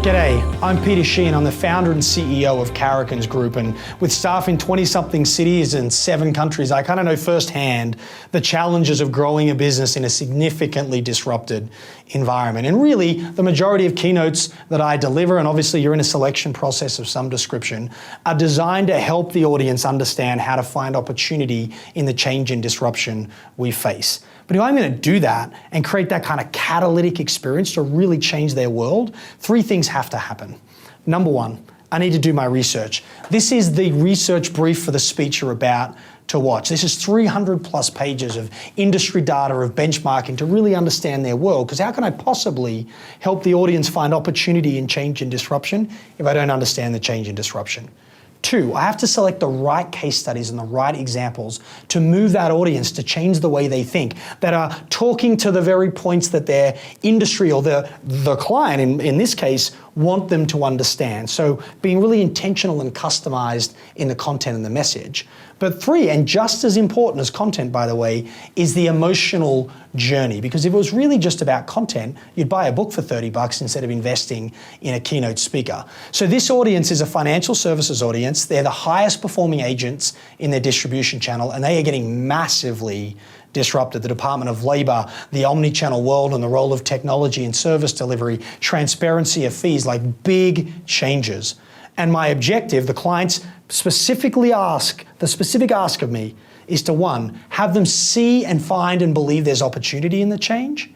G'day, I'm Peter Sheahan. I'm the founder and CEO of Karrikins Group, and with staff in 20-something cities and 7 countries, I kind of know firsthand the challenges of growing a business in a significantly disrupted environment. And really, the majority of keynotes that I deliver, and obviously you're in a selection process of some description, are designed to help the audience understand how to find opportunity in the change and disruption we face. But if I'm going to do that and create that kind of catalytic experience to really change their world, 3 things have to happen. Number 1, I need to do my research. This is the research brief for the speech you're about to watch. This is 300 plus pages of industry data, of benchmarking to really understand their world, because how can I possibly help the audience find opportunity in change and disruption if I don't understand the change and disruption? 2, I have to select the right case studies and the right examples to move that audience to change the way they think, that are talking to the very points that their industry or the client, in this case, want them to understand. So being really intentional and customized in the content and the message. But 3, and just as important as content, by the way, is the emotional journey. Because if it was really just about content, you'd buy a book for $30 instead of investing in a keynote speaker. So this audience is a financial services audience. They're the highest performing agents in their distribution channel, and they are getting massively disrupted. The Department of Labor, the omni-channel world, and the role of technology in service delivery, transparency of fees, like big changes. And my objective, the clients specifically ask, the specific ask of me is to 1, have them see and find and believe there's opportunity in the change.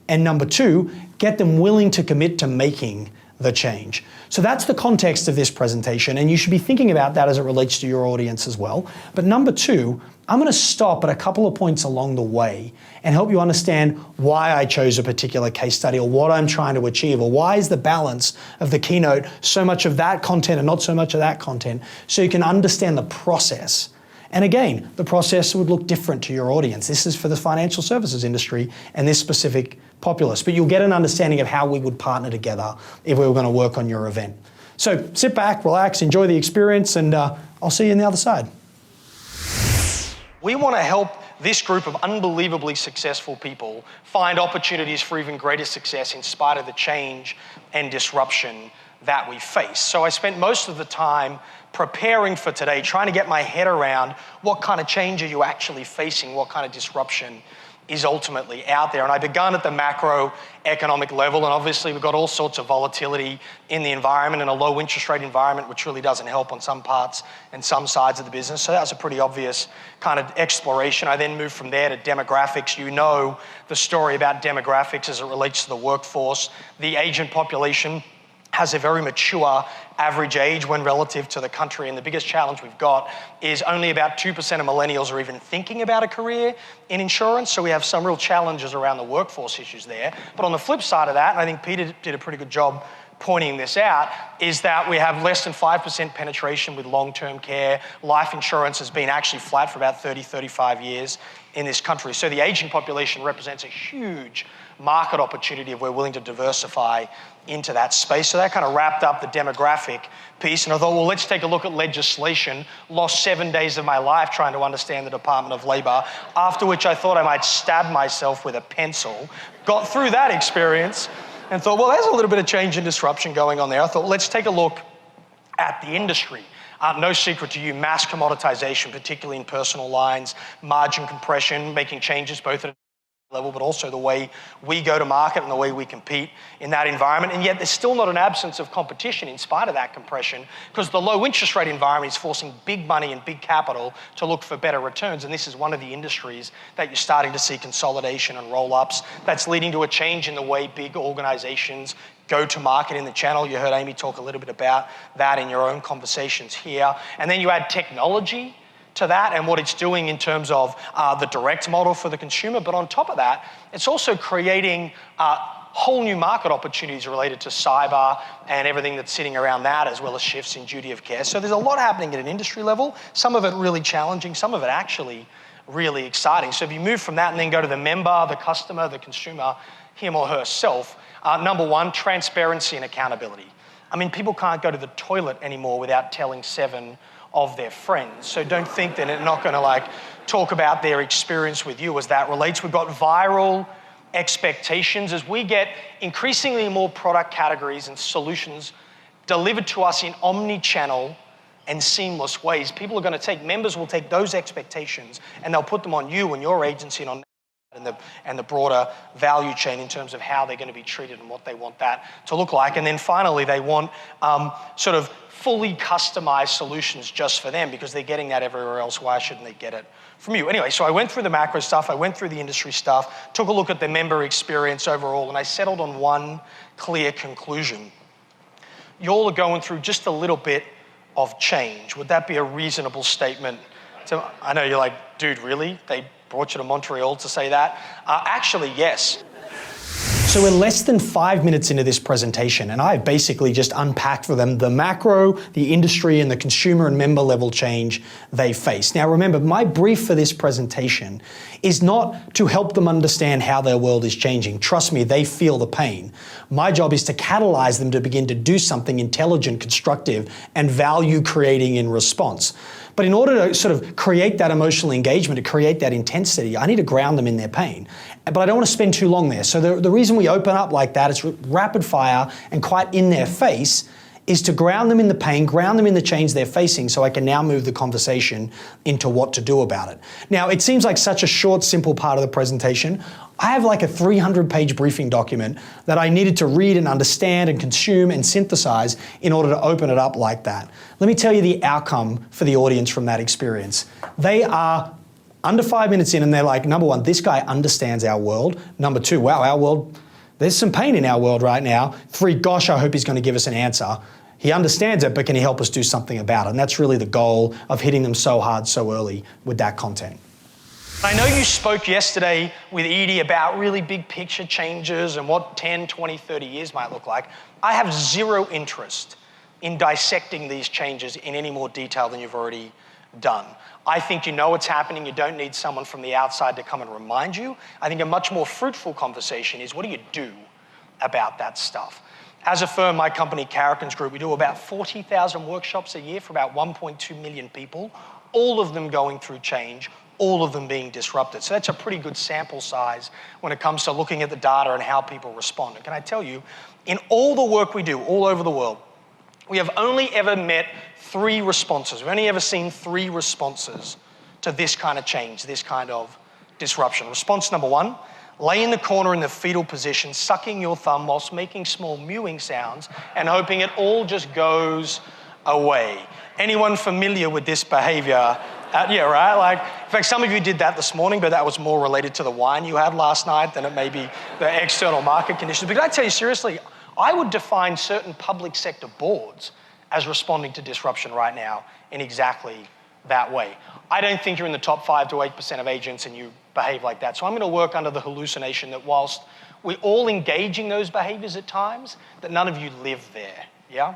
And number 2, get them willing to commit to making the change. So that's the context of this presentation, and you should be thinking about that as it relates to your audience as well. But number 2, I'm going to stop at a couple of points along the way and help you understand why I chose a particular case study, or what I'm trying to achieve, or why is the balance of the keynote so much of that content and not so much of that content, so you can understand the process. And again, the process would look different to your audience. This is for the financial services industry and this specific populace, but you'll get an understanding of how we would partner together if we were going to work on your event. So sit back, relax, enjoy the experience, and I'll see you on the other side. We want to help this group of unbelievably successful people find opportunities for even greater success in spite of the change and disruption that we face. So I spent most of the time preparing for today, trying to get my head around what kind of change are you actually facing, what kind of disruption is ultimately out there. And I begun at the macroeconomic level, and obviously we've got all sorts of volatility in the environment and a low interest rate environment, which really doesn't help on some parts and some sides of the business. So that was a pretty obvious kind of exploration. I then moved from there to demographics. You know the story about demographics as it relates to the workforce. The agent population has a very mature average age when relative to the country, and the biggest challenge we've got is only about 2% of millennials are even thinking about a career in insurance, so we have some real challenges around the workforce issues there. But on the flip side of that, and I think Peter did a pretty good job pointing this out, is that we have less than 5% penetration with long-term care. Life insurance has been actually flat for about 30, 35 years in this country. So the aging population represents a huge market opportunity if we're willing to diversify into that space. So that kind of wrapped up the demographic piece. And I thought, well, let's take a look at legislation. Lost 7 days of my life trying to understand the Department of Labor, after which I thought I might stab myself with a pencil. Got through that experience and thought, well, there's a little bit of change and disruption going on there. I thought, well, let's take a look at the industry. No secret to you, mass commoditization, particularly in personal lines, margin compression, making changes both at level, but also the way we go to market and the way we compete in that environment. And yet there's still not an absence of competition in spite of that compression, because the low interest rate environment is forcing big money and big capital to look for better returns. And this is one of the industries that you're starting to see consolidation and roll-ups. That's leading to a change in the way big organizations go to market in the channel. You heard Amy talk a little bit about that in your own conversations here. And then you add technology to that and what it's doing in terms of the direct model for the consumer. But on top of that, it's also creating whole new market opportunities related to cyber and everything that's sitting around that, as well as shifts in duty of care. So there's a lot happening at an industry level, some of it really challenging, some of it actually really exciting. So if you move from that and then go to the member, the customer, the consumer, him or herself, number 1, transparency and accountability. I mean, people can't go to the toilet anymore without telling 7 of their friends. So don't think that they're not going to talk about their experience with you as that relates. We've got viral expectations as we get increasingly more product categories and solutions delivered to us in omni-channel and seamless ways. Members will take those expectations and they'll put them on you and your agency and the broader value chain in terms of how they're going to be treated and what they want that to look like. And then finally, they want sort of fully customized solutions just for them because they're getting that everywhere else. Why shouldn't they get it from you? Anyway, so I went through the macro stuff, I went through the industry stuff, took a look at the member experience overall, and I settled on one clear conclusion. You all are going through just a little bit of change. Would that be a reasonable statement? So I know you're like, dude, really? They brought you to Montreal to say that? Actually, yes. So we're less than 5 minutes into this presentation, and I've basically just unpacked for them the macro, the industry, and the consumer and member level change they face. Now remember, my brief for this presentation is not to help them understand how their world is changing. Trust me, they feel the pain. My job is to catalyze them to begin to do something intelligent, constructive, and value creating in response. But in order to sort of create that emotional engagement, to create that intensity, I need to ground them in their pain. But I don't want to spend too long there. So the reason we open up like that, it's rapid fire and quite in their face, is to ground them in the pain, ground them in the change they're facing so I can now move the conversation into what to do about it. Now, it seems like such a short, simple part of the presentation. I have like a 300-page briefing document that I needed to read and understand and consume and synthesize in order to open it up like that. Let me tell you the outcome for the audience from that experience. They are under 5 minutes in and they're like, number one, this guy understands our world. Number two, wow, our world, there's some pain in our world right now. Three, gosh, I hope he's going to give us an answer. He understands it, but can he help us do something about it? And that's really the goal of hitting them so hard so early with that content. I know you spoke yesterday with Edie about really big picture changes and what 10, 20, 30 years might look like. I have zero interest in dissecting these changes in any more detail than you've already done. I think you know what's happening. You don't need someone from the outside to come and remind you. I think a much more fruitful conversation is what do you do about that stuff? As a firm, my company, Karrikins Group, we do about 40,000 workshops a year for about 1.2 million people, all of them going through change, all of them being disrupted. So that's a pretty good sample size when it comes to looking at the data and how people respond. And can I tell you, in all the work we do all over the world, we have only ever met 3 responses. We've only ever seen 3 responses to this kind of change, this kind of disruption. Response number 1, lay in the corner in the fetal position, sucking your thumb whilst making small mewing sounds and hoping it all just goes away. Anyone familiar with this behavior? Yeah, right? Like, in fact, some of you did that this morning, but that was more related to the wine you had last night than it may be the external market conditions. But can I tell you seriously, I would define certain public sector boards as responding to disruption right now in exactly that way. I don't think you're in the top 5 to 8% of agents and you behave like that. So I'm going to work under the hallucination that whilst we're all engaging those behaviors at times, that none of you live there, yeah?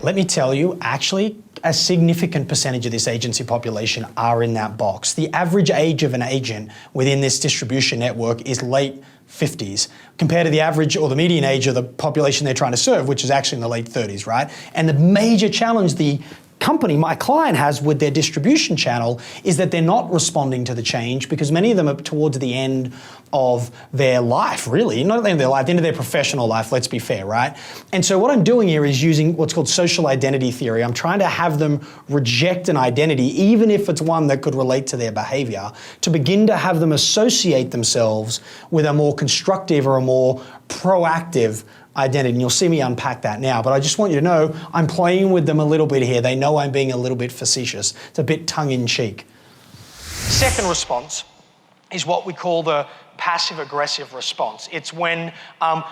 Let me tell you, actually, a significant percentage of this agency population are in that box. The average age of an agent within this distribution network is late 50s, compared to the average or the median age of the population they're trying to serve, which is actually in the late 30s, right? And the major challenge the company, my client, has with their distribution channel is that they're not responding to the change because many of them are towards the end of their life, really. Not at the end of their life, the end of their professional life, let's be fair, right? And so what I'm doing here is using what's called social identity theory. I'm trying to have them reject an identity, even if it's one that could relate to their behavior, to begin to have them associate themselves with a more constructive or a more proactive identity. And you'll see me unpack that now, but I just want you to know I'm playing with them a little bit here. They know I'm being a little bit facetious. It's a bit tongue-in-cheek. Second response is what we call the passive-aggressive response. It's when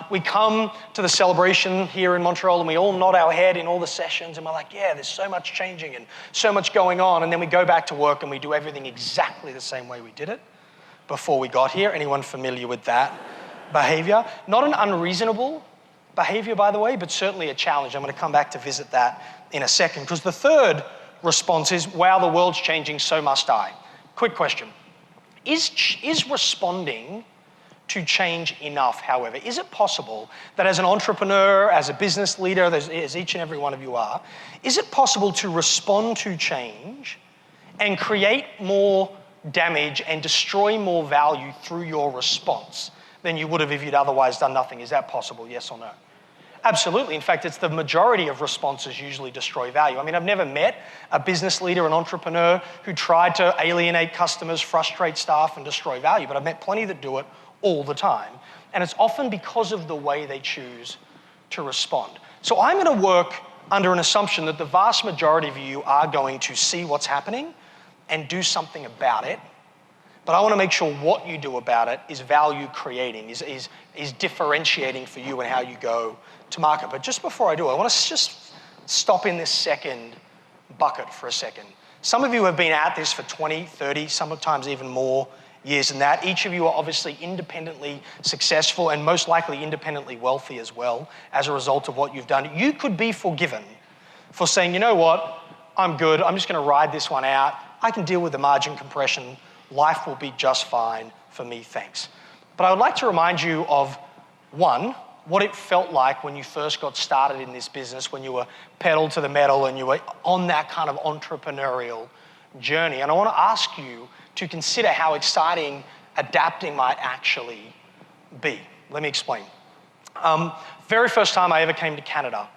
we come to the celebration here in Montreal and we all nod our head in all the sessions and we're like, yeah, there's so much changing and so much going on, and then we go back to work and we do everything exactly the same way we did it before we got here. Anyone familiar with that behavior? Not an unreasonable behavior, by the way, but certainly a challenge. I'm going to come back to visit that in a second, because the third response is, wow, the world's changing, so must I. Quick question. Is responding to change enough, however? Is it possible that as an entrepreneur, as a business leader, as each and every one of you are, is it possible to respond to change and create more damage and destroy more value through your response than you would have if you'd otherwise done nothing. Is that possible, yes or no? Absolutely. In fact, it's the majority of responses usually destroy value. I mean, I've never met a business leader, an entrepreneur who tried to alienate customers, frustrate staff, and destroy value, but I've met plenty that do it all the time. And it's often because of the way they choose to respond. So I'm going to work under an assumption that the vast majority of you are going to see what's happening and do something about it. But I want to make sure what you do about it is value creating, is differentiating for you and how you go to market. But just before I do, I want to just stop in this second bucket for a second. Some of you have been at this for 20, 30, sometimes even more years than that. Each of you are obviously independently successful and most likely independently wealthy as well as a result of what you've done. You could be forgiven for saying, you know what, I'm good, I'm just going to ride this one out. I can deal with the margin compression. Life will be just fine for me, thanks. But I would like to remind you of, one, what it felt like when you first got started in this business, when you were pedal to the metal and you were on that kind of entrepreneurial journey. And I want to ask you to consider how exciting adapting might actually be. Let me explain. Very first time I ever came to Canada,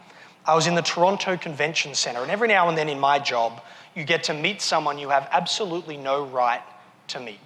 I was in the Toronto Convention Centre, and every now and then in my job, you get to meet someone you have absolutely no right to meet.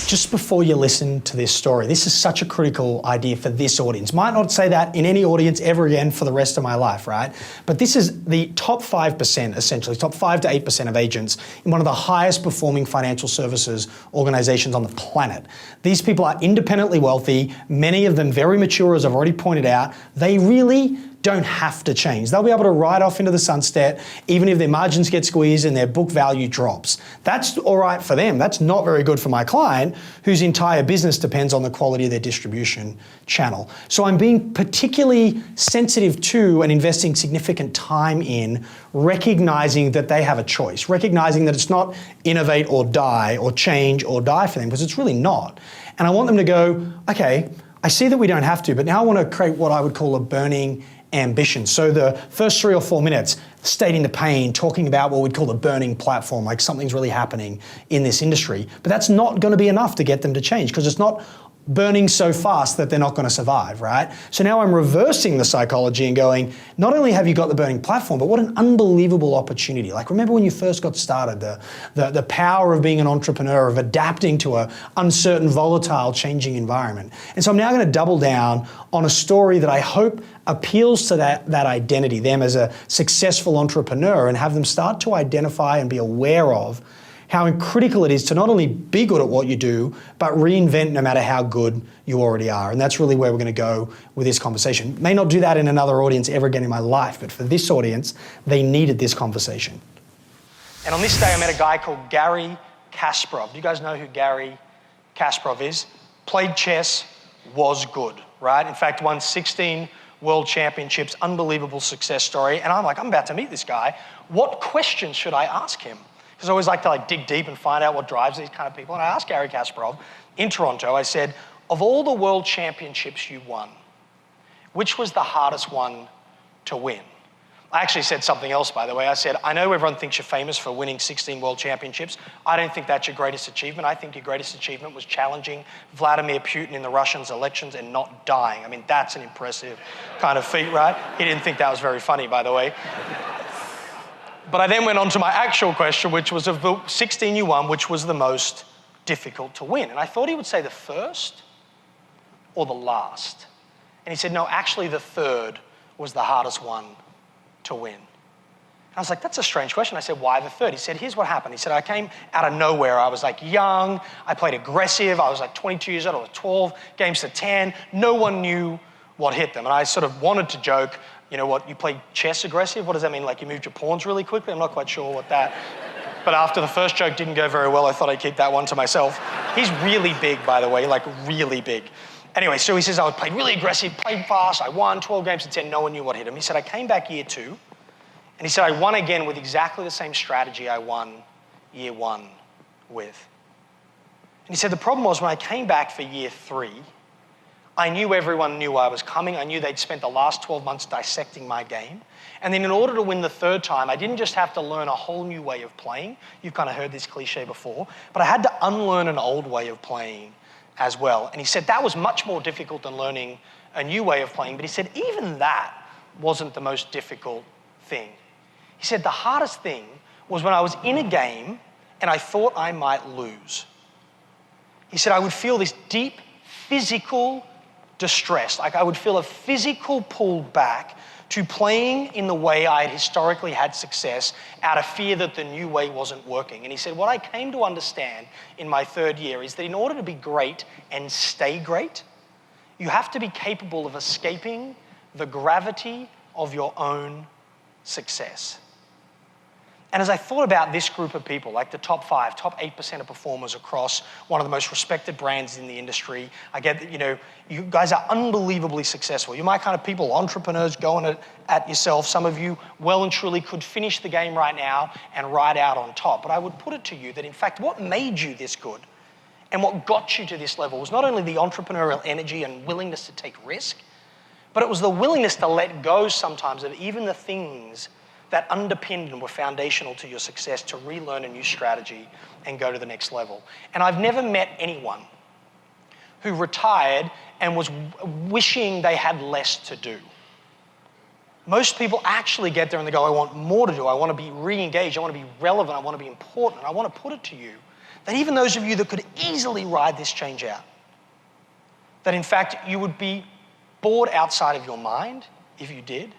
Just before you listen to this story, this is such a critical idea for this audience. Might not say that in any audience ever again for the rest of my life, right? But this is the top 5%, essentially, top 5 to 8% of agents in one of the highest performing financial services organizations on the planet. These people are independently wealthy, many of them very mature, as I've already pointed out. They really don't have to change. They'll be able to ride off into the sunset even if their margins get squeezed and their book value drops. That's all right for them. That's not very good for my client whose entire business depends on the quality of their distribution channel. So I'm being particularly sensitive to and investing significant time in recognizing that they have a choice, recognizing that it's not innovate or die or change or die for them, because it's really not. And I want them to go, okay, I see that we don't have to, but now I want to create what I would call a burning ambition. So the first 3 or 4 minutes, stating the pain, talking about what we'd call the burning platform, like something's really happening in this industry. But that's not going to be enough to get them to change, because it's not burning so fast that they're not going to survive, right? So now I'm reversing the psychology and going, not only have you got the burning platform, but what an unbelievable opportunity. Like, remember when you first got started, the power of being an entrepreneur, of adapting to an uncertain, volatile, changing environment. And so I'm now going to double down on a story that I hope appeals to that identity, them as a successful entrepreneur, and have them start to identify and be aware of how critical it is to not only be good at what you do, but reinvent no matter how good you already are. And that's really where we're going to go with this conversation. May not do that in another audience ever again in my life, but for this audience, they needed this conversation. And on this day, I met a guy called Garry Kasparov. Do you guys know who Garry Kasparov is? Played chess, was good, right? In fact, won 16 world championships, unbelievable success story. And I'm like, I'm about to meet this guy. What questions should I ask him? Because I always like to dig deep and find out what drives these kind of people. And I asked Garry Kasparov in Toronto, I said, of all the world championships you won, which was the hardest one to win? I actually said something else, by the way. I said, I know everyone thinks you're famous for winning 16 world championships. I don't think that's your greatest achievement. I think your greatest achievement was challenging Vladimir Putin in the Russians' elections and not dying. I mean, that's an impressive kind of feat, right? He didn't think that was very funny, by the way. But I then went on to my actual question, which was of the 16 you won, which was the most difficult to win? And I thought he would say the first or the last. And he said, no, actually the third was the hardest one to win. And I was like, that's a strange question. I said, why the third? He said, here's what happened. He said, I came out of nowhere. I was like young, I played aggressive, I was like 22 years old, I was 12, games to 10. No one knew what hit them. And I sort of wanted to joke, you know what, you play chess aggressive? What does that mean? Like you moved your pawns really quickly? I'm not quite sure what that... But after the first joke didn't go very well, I thought I'd keep that one to myself. He's really big, by the way, like really big. Anyway, so he says, I played really aggressive, played fast, I won 12 games to 10, no one knew what hit him. He said, I came back year 2, and he said, I won again with exactly the same strategy I won year 1 with. And he said, the problem was when I came back for year 3, I knew everyone knew I was coming. I knew they'd spent the last 12 months dissecting my game. And then in order to win the third time, I didn't just have to learn a whole new way of playing. You've kind of heard this cliche before. But I had to unlearn an old way of playing as well. And he said that was much more difficult than learning a new way of playing. But he said even that wasn't the most difficult thing. He said the hardest thing was when I was in a game and I thought I might lose. He said I would feel this deep physical distress. Like I would feel a physical pull back to playing in the way I had historically had success out of fear that the new way wasn't working. And he said, what I came to understand in my third year is that in order to be great and stay great, you have to be capable of escaping the gravity of your own success. And as I thought about this group of people, like the top 5, top 8% of performers across one of the most respected brands in the industry, I get that, you guys are unbelievably successful. You're my kind of people, entrepreneurs going at yourself. Some of you well and truly could finish the game right now and ride out on top. But I would put it to you that in fact, what made you this good and what got you to this level was not only the entrepreneurial energy and willingness to take risk, but it was the willingness to let go sometimes of even the things that underpinned and were foundational to your success to relearn a new strategy and go to the next level. And I've never met anyone who retired and was wishing they had less to do. Most people actually get there and they go, I want more to do. I want to be re-engaged. I want to be relevant. I want to be important. I want to put it to you that even those of you that could easily ride this change out, that in fact you would be bored outside of your mind if you did,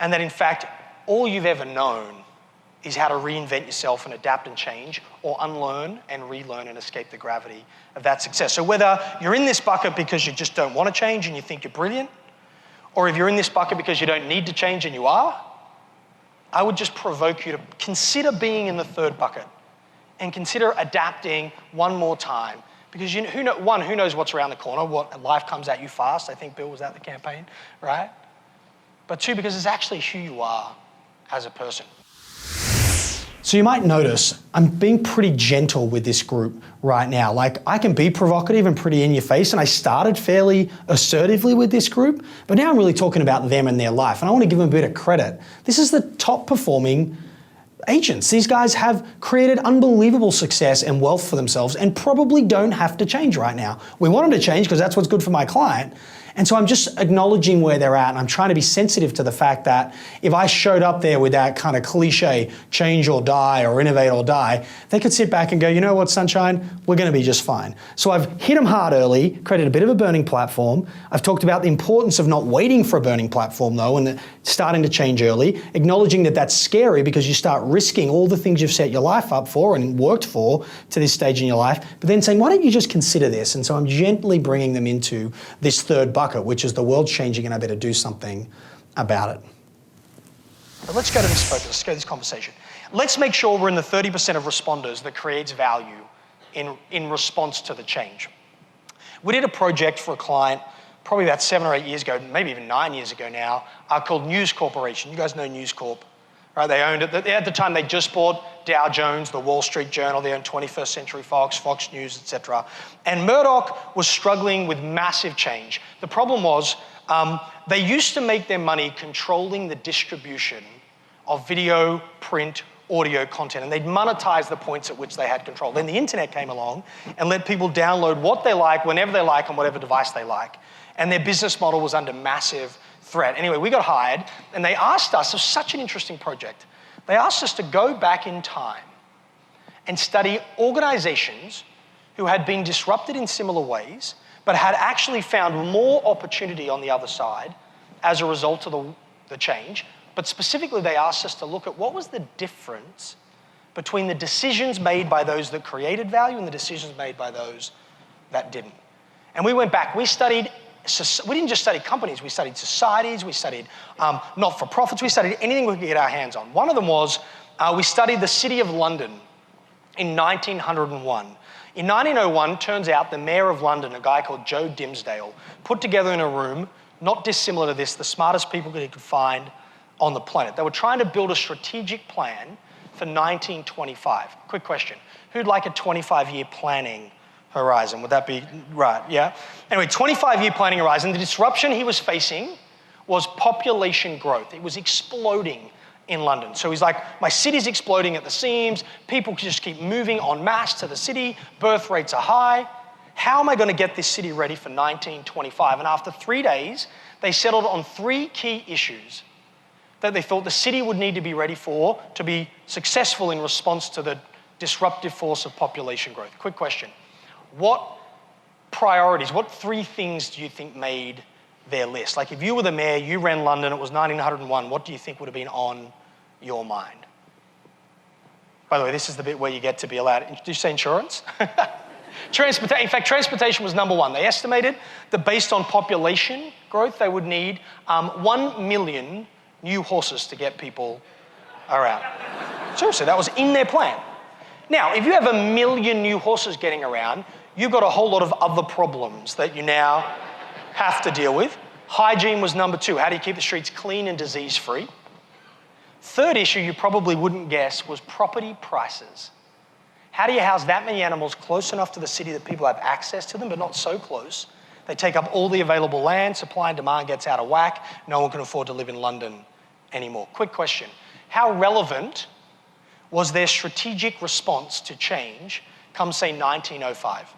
and that in fact all you've ever known is how to reinvent yourself and adapt and change, or unlearn and relearn and escape the gravity of that success. So whether you're in this bucket because you just don't want to change and you think you're brilliant, or if you're in this bucket because you don't need to change and you are, I would just provoke you to consider being in the third bucket and consider adapting one more time. Because who knows what's around the corner, what life comes at you fast. I think Bill was at the campaign, right? But 2, because it's actually who you are as a person. So you might notice I'm being pretty gentle with this group right now. Like I can be provocative and pretty in your face, and I started fairly assertively with this group, but now I'm really talking about them and their life, and I want to give them a bit of credit. This is the top performing agents. These guys have created unbelievable success and wealth for themselves and probably don't have to change right now. We want them to change because that's what's good for my client. And so I'm just acknowledging where they're at, and I'm trying to be sensitive to the fact that if I showed up there with that kind of cliche, change or die or innovate or die, they could sit back and go, you know what, sunshine, we're going to be just fine. So I've hit them hard early, created a bit of a burning platform. I've talked about the importance of not waiting for a burning platform though, and starting to change early, acknowledging that that's scary because you start risking all the things you've set your life up for and worked for to this stage in your life, but then saying, why don't you just consider this? And so I'm gently bringing them into this third bucket, which is the world's changing and I better do something about it. But let's go to this focus, let's go to this conversation. Let's make sure we're in the 30% of responders that creates value in response to the change. We did a project for a client probably about 7 or 8 years ago, maybe even 9 years ago now, called News Corporation. You guys know News Corp, right? They owned it. At the time, they just bought Dow Jones, the Wall Street Journal. They owned 21st Century Fox, Fox News, etc. And Murdoch was struggling with massive change. The problem was they used to make their money controlling the distribution of video, print, audio content, and they'd monetize the points at which they had control. Then the internet came along and let people download what they like, whenever they like, on whatever device they like. And their business model was under massive threat. Anyway, we got hired, and they asked us, it was such an interesting project, they asked us to go back in time and study organizations who had been disrupted in similar ways, but had actually found more opportunity on the other side as a result of the change. But specifically, they asked us to look at what was the difference between the decisions made by those that created value and the decisions made by those that didn't. And we went back, we didn't just study companies, we studied societies, we studied not-for-profits, we studied anything we could get our hands on. One of them was, we studied the city of London in 1901. In 1901, turns out the mayor of London, a guy called Joe Dimsdale, put together in a room, not dissimilar to this, the smartest people that he could find on the planet. They were trying to build a strategic plan for 1925. Quick question, who'd like a 25-year planning horizon. Would that be right? Yeah. Anyway, 25-year planning horizon. The disruption he was facing was population growth. It was exploding in London. So he's like, my city's exploding at the seams. People just keep moving en masse to the city. Birth rates are high. How am I going to get this city ready for 1925? And after 3 days, they settled on 3 key issues that they thought the city would need to be ready for to be successful in response to the disruptive force of population growth. Quick question. What priorities, what 3 things do you think made their list? Like if you were the mayor, you ran London, it was 1901, what do you think would have been on your mind? By the way, this is the bit where you get to be allowed. Did you say insurance? In fact, transportation was number 1. They estimated that based on population growth, they would need 1 million new horses to get people around. Seriously, that was in their plan. Now, if you have 1 million new horses getting around, you've got a whole lot of other problems that you now have to deal with. Hygiene was number 2. How do you keep the streets clean and disease-free? Third issue you probably wouldn't guess was property prices. How do you house that many animals close enough to the city that people have access to them, but not so close? They take up all the available land, supply and demand gets out of whack, no one can afford to live in London anymore. Quick question. How relevant was their strategic response to change come, say, 1905?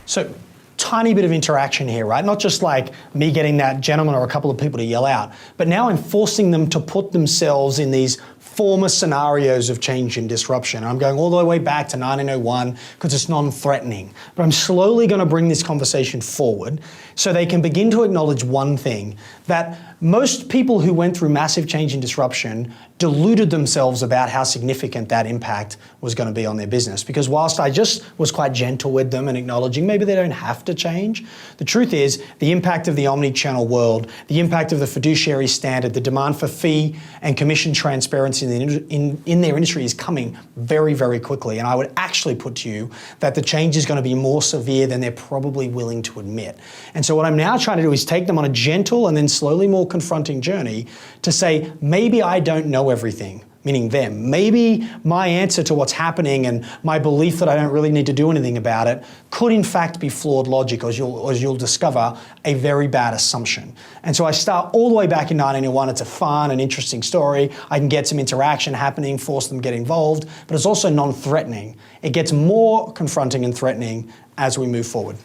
So, tiny bit of interaction here, right? Not just like me getting that gentleman or a couple of people to yell out, but now I'm forcing them to put themselves in these former scenarios of change and disruption. I'm going all the way back to 1901 because it's non-threatening. But I'm slowly going to bring this conversation forward so they can begin to acknowledge one thing, that most people who went through massive change and disruption deluded themselves about how significant that impact was going to be on their business. Because whilst I just was quite gentle with them and acknowledging maybe they don't have to change, the truth is the impact of the omni-channel world, the impact of the fiduciary standard, the demand for fee and commission transparency in their industry is coming very, very quickly. And I would actually put to you that the change is going to be more severe than they're probably willing to admit. And so what I'm now trying to do is take them on a gentle and then slowly more confronting journey to say, maybe I don't know everything, meaning them. Maybe my answer to what's happening and my belief that I don't really need to do anything about it could in fact be flawed logic, as you'll discover, a very bad assumption. And so I start all the way back in 1901. It's a fun and interesting story. I can get some interaction happening, force them to get involved, but it's also non-threatening. It gets more confronting and threatening as we move forward.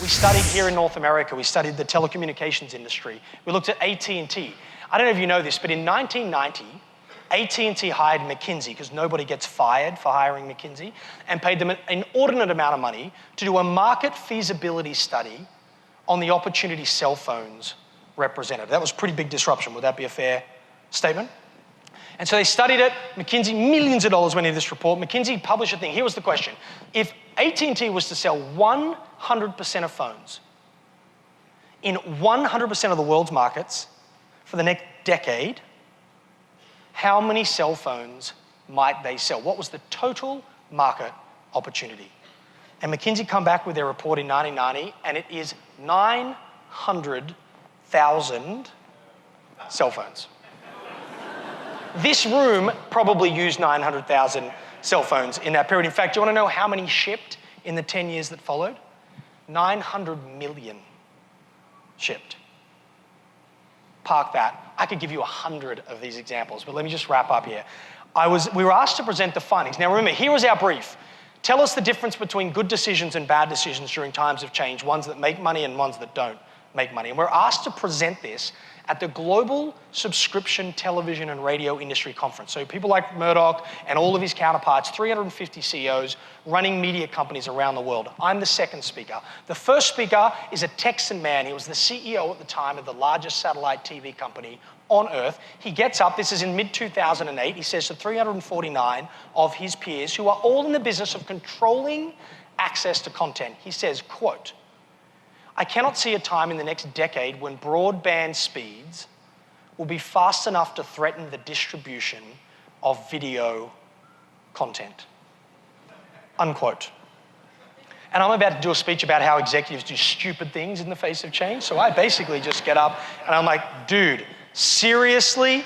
We studied here in North America, we studied the telecommunications industry. We looked at AT&T. I don't know if you know this, but in 1990, AT&T hired McKinsey, because nobody gets fired for hiring McKinsey, and paid them an inordinate amount of money to do a market feasibility study on the opportunity cell phones represented. That was a pretty big disruption. Would that be a fair statement? And so they studied it. McKinsey, millions of dollars went into this report. McKinsey published a thing. Here was the question. If AT&T was to sell 100% of phones in 100% of the world's markets for the next decade, how many cell phones might they sell? What was the total market opportunity? And McKinsey come back with their report in 1990, and it is 900,000 cell phones. This room probably used 900,000 cell phones in that period. In fact, do you want to know how many shipped in the 10 years that followed? 900 million shipped. Park that. I could give you 100 of these examples, but let me just wrap up here. We were asked to present the findings. Now remember, here was our brief. Tell us the difference between good decisions and bad decisions during times of change, ones that make money and ones that don't make money. And we're asked to present this at the Global Subscription Television and Radio Industry Conference. So people like Murdoch and all of his counterparts, 350 CEOs running media companies around the world. I'm the second speaker. The first speaker is a Texan man. He was the CEO at the time of the largest satellite TV company on Earth. He gets up, this is in mid-2008, he says to 349 of his peers who are all in the business of controlling access to content, he says, quote, I cannot see a time in the next decade when broadband speeds will be fast enough to threaten the distribution of video content. Unquote. And I'm about to do a speech about how executives do stupid things in the face of change, so I basically just get up and I'm like, dude, seriously?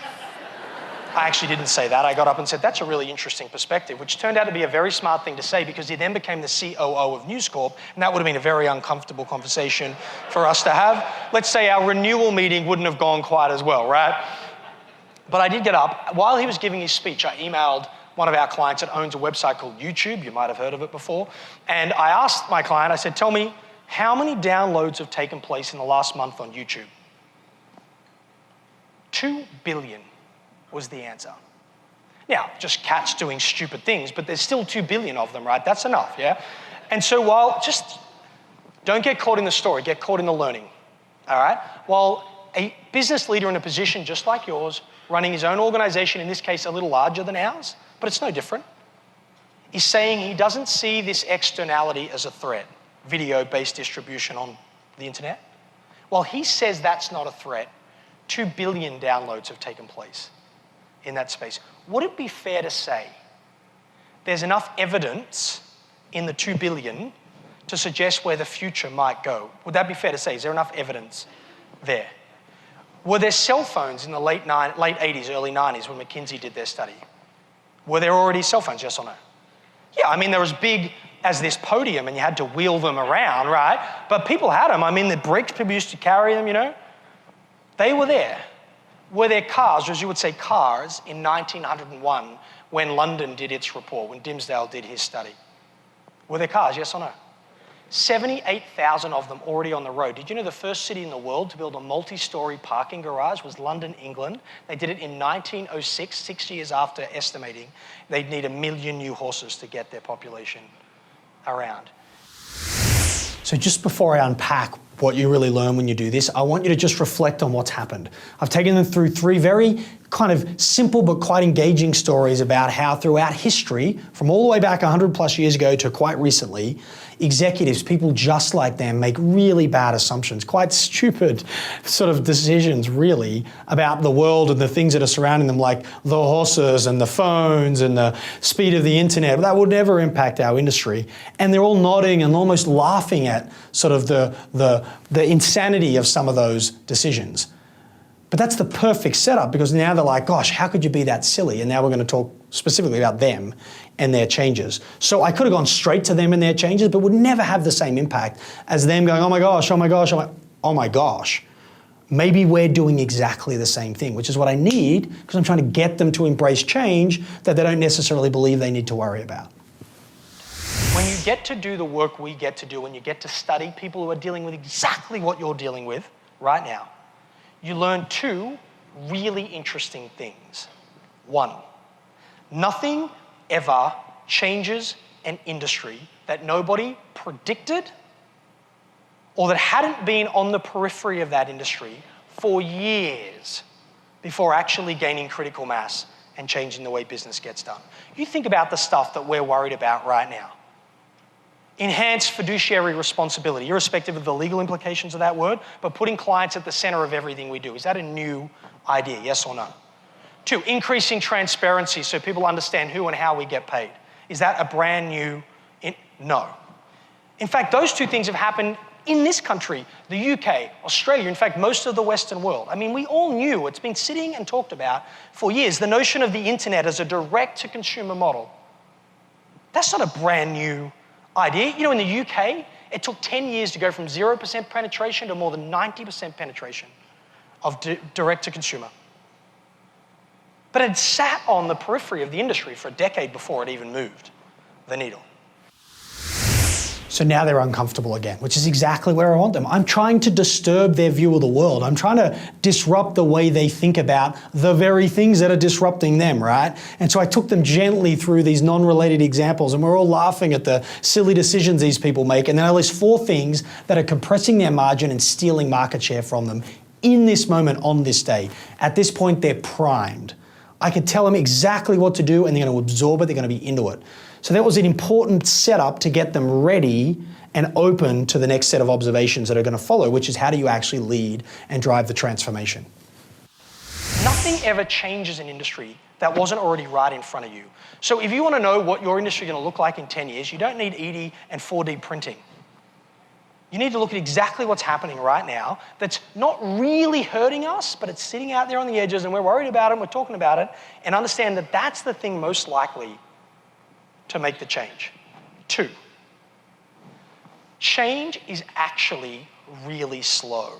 I actually didn't say that. I got up and said, that's a really interesting perspective, which turned out to be a very smart thing to say because he then became the COO of News Corp, and that would have been a very uncomfortable conversation for us to have. Let's say our renewal meeting wouldn't have gone quite as well, right? But I did get up. While he was giving his speech, I emailed one of our clients that owns a website called YouTube. You might have heard of it before. And I asked my client, I said, tell me, how many downloads have taken place in the last month on YouTube? 2 billion. Was the answer. Now, just cats doing stupid things, but there's still 2 billion of them, right? That's enough, yeah? And so while, just don't get caught in the story, get caught in the learning, all right? While a business leader in a position just like yours, running his own organization, in this case a little larger than ours, but it's no different, is saying he doesn't see this externality as a threat, video-based distribution on the internet. While he says that's not a threat, 2 billion downloads have taken place in that space. Would it be fair to say there's enough evidence in the 2 billion to suggest where the future might go? Would that be fair to say? Is there enough evidence there? Were there cell phones in the late 80s, early 90s when McKinsey did their study? Were there already cell phones, yes or no? Yeah, I mean, they're as big as this podium and you had to wheel them around, right? But people had them. I mean, the bricks, people used to carry them, you know? They were there. Were there cars, or as you would say, cars, in 1901 when London did its report, when Dimsdale did his study? Were there cars, yes or no? 78,000 of them already on the road. Did you know the first city in the world to build a multi-story parking garage was London, England? They did it in 1906, 6 years after estimating they'd need 1 million new horses to get their population around. So just before I unpack what you really learn when you do this, I want you to just reflect on what's happened. I've taken them through 3 very kind of simple but quite engaging stories about how throughout history, from all the way back 100 plus years ago to quite recently, executives, people just like them, make really bad assumptions, quite stupid sort of decisions really about the world and the things that are surrounding them, like the horses and the phones and the speed of the internet. That would never impact our industry. And they're all nodding and almost laughing at sort of the insanity of some of those decisions. But that's the perfect setup because now they're like, gosh, how could you be that silly? And now we're going to talk specifically about them and their changes. So I could have gone straight to them and their changes, but would never have the same impact as them going, oh my gosh, oh my gosh, oh my gosh. Maybe we're doing exactly the same thing, which is what I need because I'm trying to get them to embrace change that they don't necessarily believe they need to worry about. When you get to do the work we get to do, when you get to study people who are dealing with exactly what you're dealing with right now, you learn 2 really interesting things. 1, nothing ever changes an industry that nobody predicted or that hadn't been on the periphery of that industry for years before actually gaining critical mass and changing the way business gets done. You think about the stuff that we're worried about right now. Enhanced fiduciary responsibility, irrespective of the legal implications of that word, but putting clients at the center of everything we do. Is that a new idea, yes or no? 2, increasing transparency so people understand who and how we get paid. Is that a brand new, no. In fact, those 2 things have happened in this country, the UK, Australia, in fact, most of the Western world. I mean, we all knew, it's been sitting and talked about for years, the notion of the internet as a direct-to-consumer model. That's not a brand new idea. You know, in the UK, it took 10 years to go from 0% penetration to more than 90% penetration of direct-to-consumer. But it sat on the periphery of the industry for a decade before it even moved the needle. So now they're uncomfortable again, which is exactly where I want them. I'm trying to disturb their view of the world. I'm trying to disrupt the way they think about the very things that are disrupting them, right? And so I took them gently through these non-related examples and we're all laughing at the silly decisions these people make. And then I list 4 things that are compressing their margin and stealing market share from them in this moment on this day. At this point, they're primed. I could tell them exactly what to do and they're going to absorb it, they're going to be into it. So that was an important setup to get them ready and open to the next set of observations that are going to follow, which is how do you actually lead and drive the transformation? Nothing ever changes an industry that wasn't already right in front of you. So if you want to know what your industry is going to look like in 10 years, you don't need ED and 4D printing. You need to look at exactly what's happening right now that's not really hurting us, but it's sitting out there on the edges and we're worried about it and we're talking about it, and understand that that's the thing most likely to make the change. 2, change is actually really slow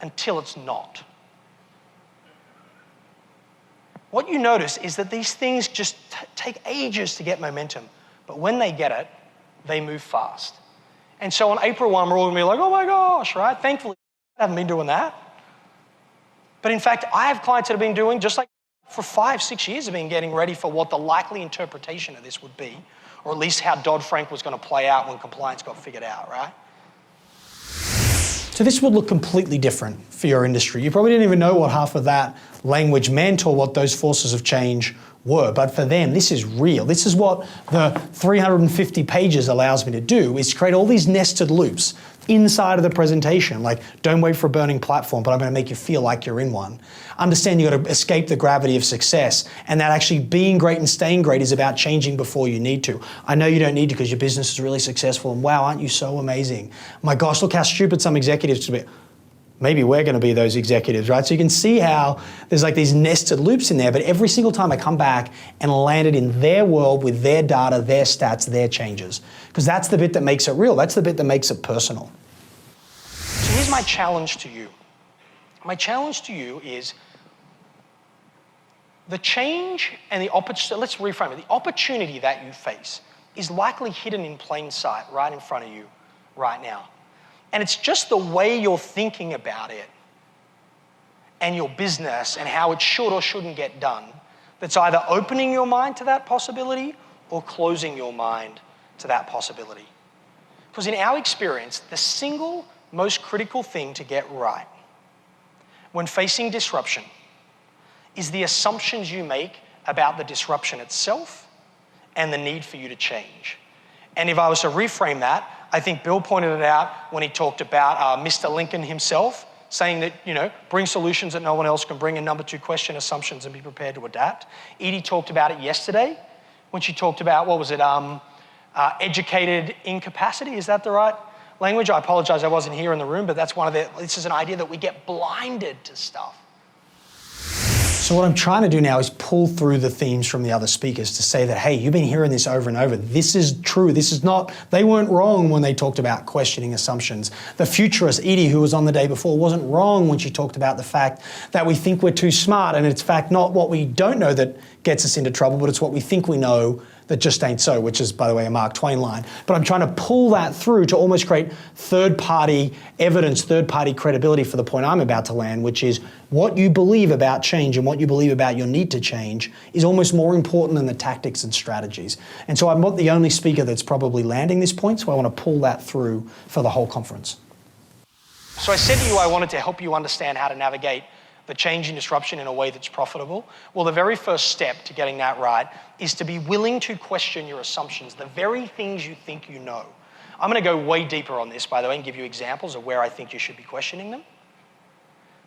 until it's not. What you notice is that these things just take ages to get momentum, but when they get it, they move fast. And so on April 1, we're all gonna be like, oh my gosh, right? Thankfully, I haven't been doing that. But in fact, I have clients that have been doing, just like for 5, 6 years, have been getting ready for what the likely interpretation of this would be, or at least how Dodd-Frank was gonna play out when compliance got figured out, right? So this would look completely different for your industry. You probably didn't even know what half of that language meant or what those forces of change were, but for them, this is real. This is what the 350 pages allows me to do, is create all these nested loops inside of the presentation, like don't wait for a burning platform, but I'm gonna make you feel like you're in one. Understand you gotta escape the gravity of success, and that actually being great and staying great is about changing before you need to. I know you don't need to because your business is really successful, and wow, aren't you so amazing? My gosh, look how stupid some executives could be. Maybe we're gonna be those executives, right? So you can see how there's like these nested loops in there, but every single time I come back and land it in their world with their data, their stats, their changes. Because that's the bit that makes it real. That's the bit that makes it personal. So here's my challenge to you. My challenge to you is the change and the opportunity, let's reframe it. The opportunity that you face is likely hidden in plain sight right in front of you right now. And it's just the way you're thinking about it and your business and how it should or shouldn't get done that's either opening your mind to that possibility or closing your mind to that possibility. Because in our experience, the single most critical thing to get right when facing disruption is the assumptions you make about the disruption itself and the need for you to change. And if I was to reframe that, I think Bill pointed it out when he talked about Mr. Lincoln himself, saying that, bring solutions that no one else can bring, and number 2, question assumptions and be prepared to adapt. Edie talked about it yesterday when she talked about, educated incapacity. Is that the right language? I apologize, I wasn't here in the room, but that's this is an idea that we get blinded to stuff. So what I'm trying to do now is pull through the themes from the other speakers to say that, hey, you've been hearing this over and over. This is true. This is not, they weren't wrong when they talked about questioning assumptions. The futurist, Edie, who was on the day before, wasn't wrong when she talked about the fact that we think we're too smart, and it's in fact not what we don't know that gets us into trouble, but it's what we think we know that just ain't so, which is, by the way, a Mark Twain line. But I'm trying to pull that through to almost create third-party evidence, third-party credibility for the point I'm about to land, which is what you believe about change and what you believe about your need to change is almost more important than the tactics and strategies. And so I'm not the only speaker that's probably landing this point, so I want to pull that through for the whole conference. So I said to you I wanted to help you understand how to navigate the change and disruption in a way that's profitable. Well, the very first step to getting that right is to be willing to question your assumptions, the very things you think you know. I'm going to go way deeper on this, by the way, and give you examples of where I think you should be questioning them.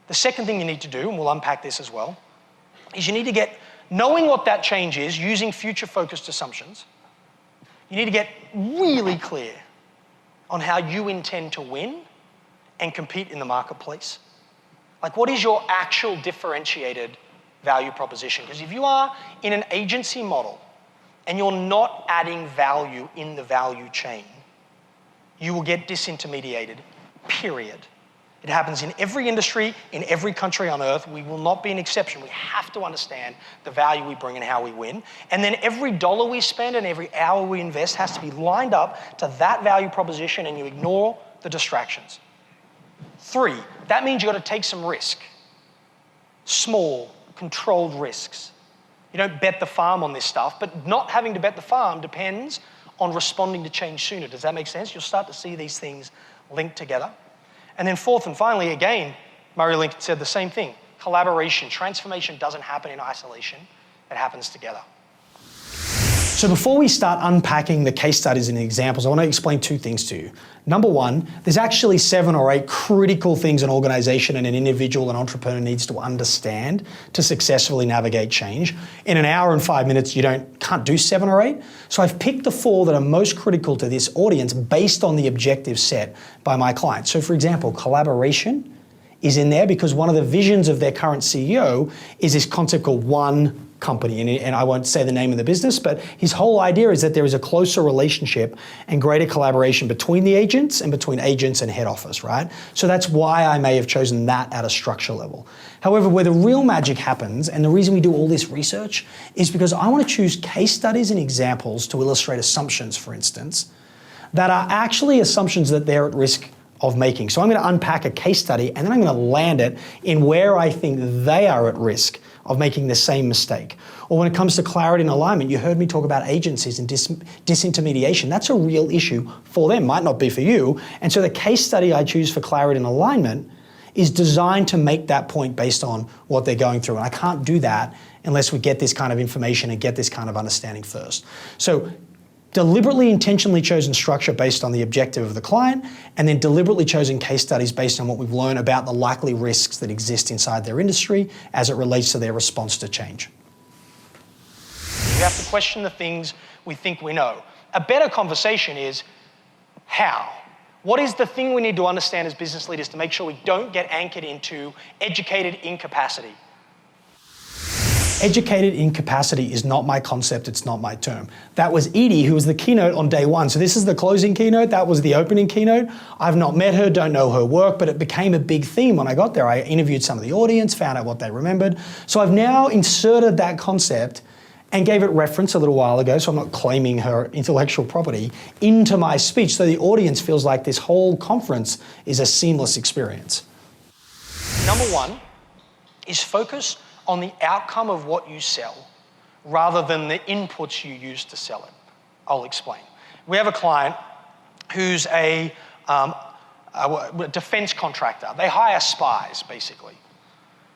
The second thing you need to do, and we'll unpack this as well, is you need to get, knowing what that change is, using future-focused assumptions, you need to get really clear on how you intend to win and compete in the marketplace. Like, what is your actual differentiated value proposition? Because if you are in an agency model and you're not adding value in the value chain, you will get disintermediated, period. It happens in every industry, in every country on earth. We will not be an exception. We have to understand the value we bring and how we win. And then every dollar we spend and every hour we invest has to be lined up to that value proposition, and you ignore the distractions. 3, that means you've got to take some risk. Small, controlled risks. You don't bet the farm on this stuff, but not having to bet the farm depends on responding to change sooner. Does that make sense? You'll start to see these things linked together. And then 4th and finally, again, Murray Lincoln said the same thing. Collaboration. Transformation doesn't happen in isolation. It happens together. So before we start unpacking the case studies and the examples, I want to explain two things to you. Number one, there's actually 7 or 8 critical things an organization and an individual, an entrepreneur needs to understand to successfully navigate change. In an hour and 5 minutes, you can't do 7 or 8. So I've picked the 4 that are most critical to this audience based on the objectives set by my clients. So for example, collaboration is in there because one of the visions of their current CEO is this concept called one company, and I won't say the name of the business, but his whole idea is that there is a closer relationship and greater collaboration between the agents and between agents and head office, right? So that's why I may have chosen that at a structure level. However, where the real magic happens, and the reason we do all this research, is because I want to choose case studies and examples to illustrate assumptions, for instance, that are actually assumptions that they're at risk of making. So I'm going to unpack a case study and then I'm going to land it in where I think they are at risk of making the same mistake. Or when it comes to clarity and alignment, you heard me talk about agencies and disintermediation. That's a real issue for them, might not be for you. And so the case study I choose for clarity and alignment is designed to make that point based on what they're going through. And I can't do that unless we get this kind of information and get this kind of understanding first. So deliberately, intentionally chosen structure based on the objective of the client, and then deliberately chosen case studies based on what we've learned about the likely risks that exist inside their industry as it relates to their response to change. We have to question the things we think we know. A better conversation is how? What is the thing we need to understand as business leaders to make sure we don't get anchored into educated incapacity? Educated incapacity is not my concept, it's not my term. That was Edie, who was the keynote on day 1. So this is the closing keynote, that was the opening keynote. I've not met her, don't know her work, but it became a big theme when I got there. I interviewed some of the audience, found out what they remembered. So I've now inserted that concept and gave it reference a little while ago, so I'm not claiming her intellectual property, into my speech so the audience feels like this whole conference is a seamless experience. Number 1 is focus on the outcome of what you sell rather than the inputs you use to sell it. I'll explain. We have a client who's a defense contractor. They hire spies, basically.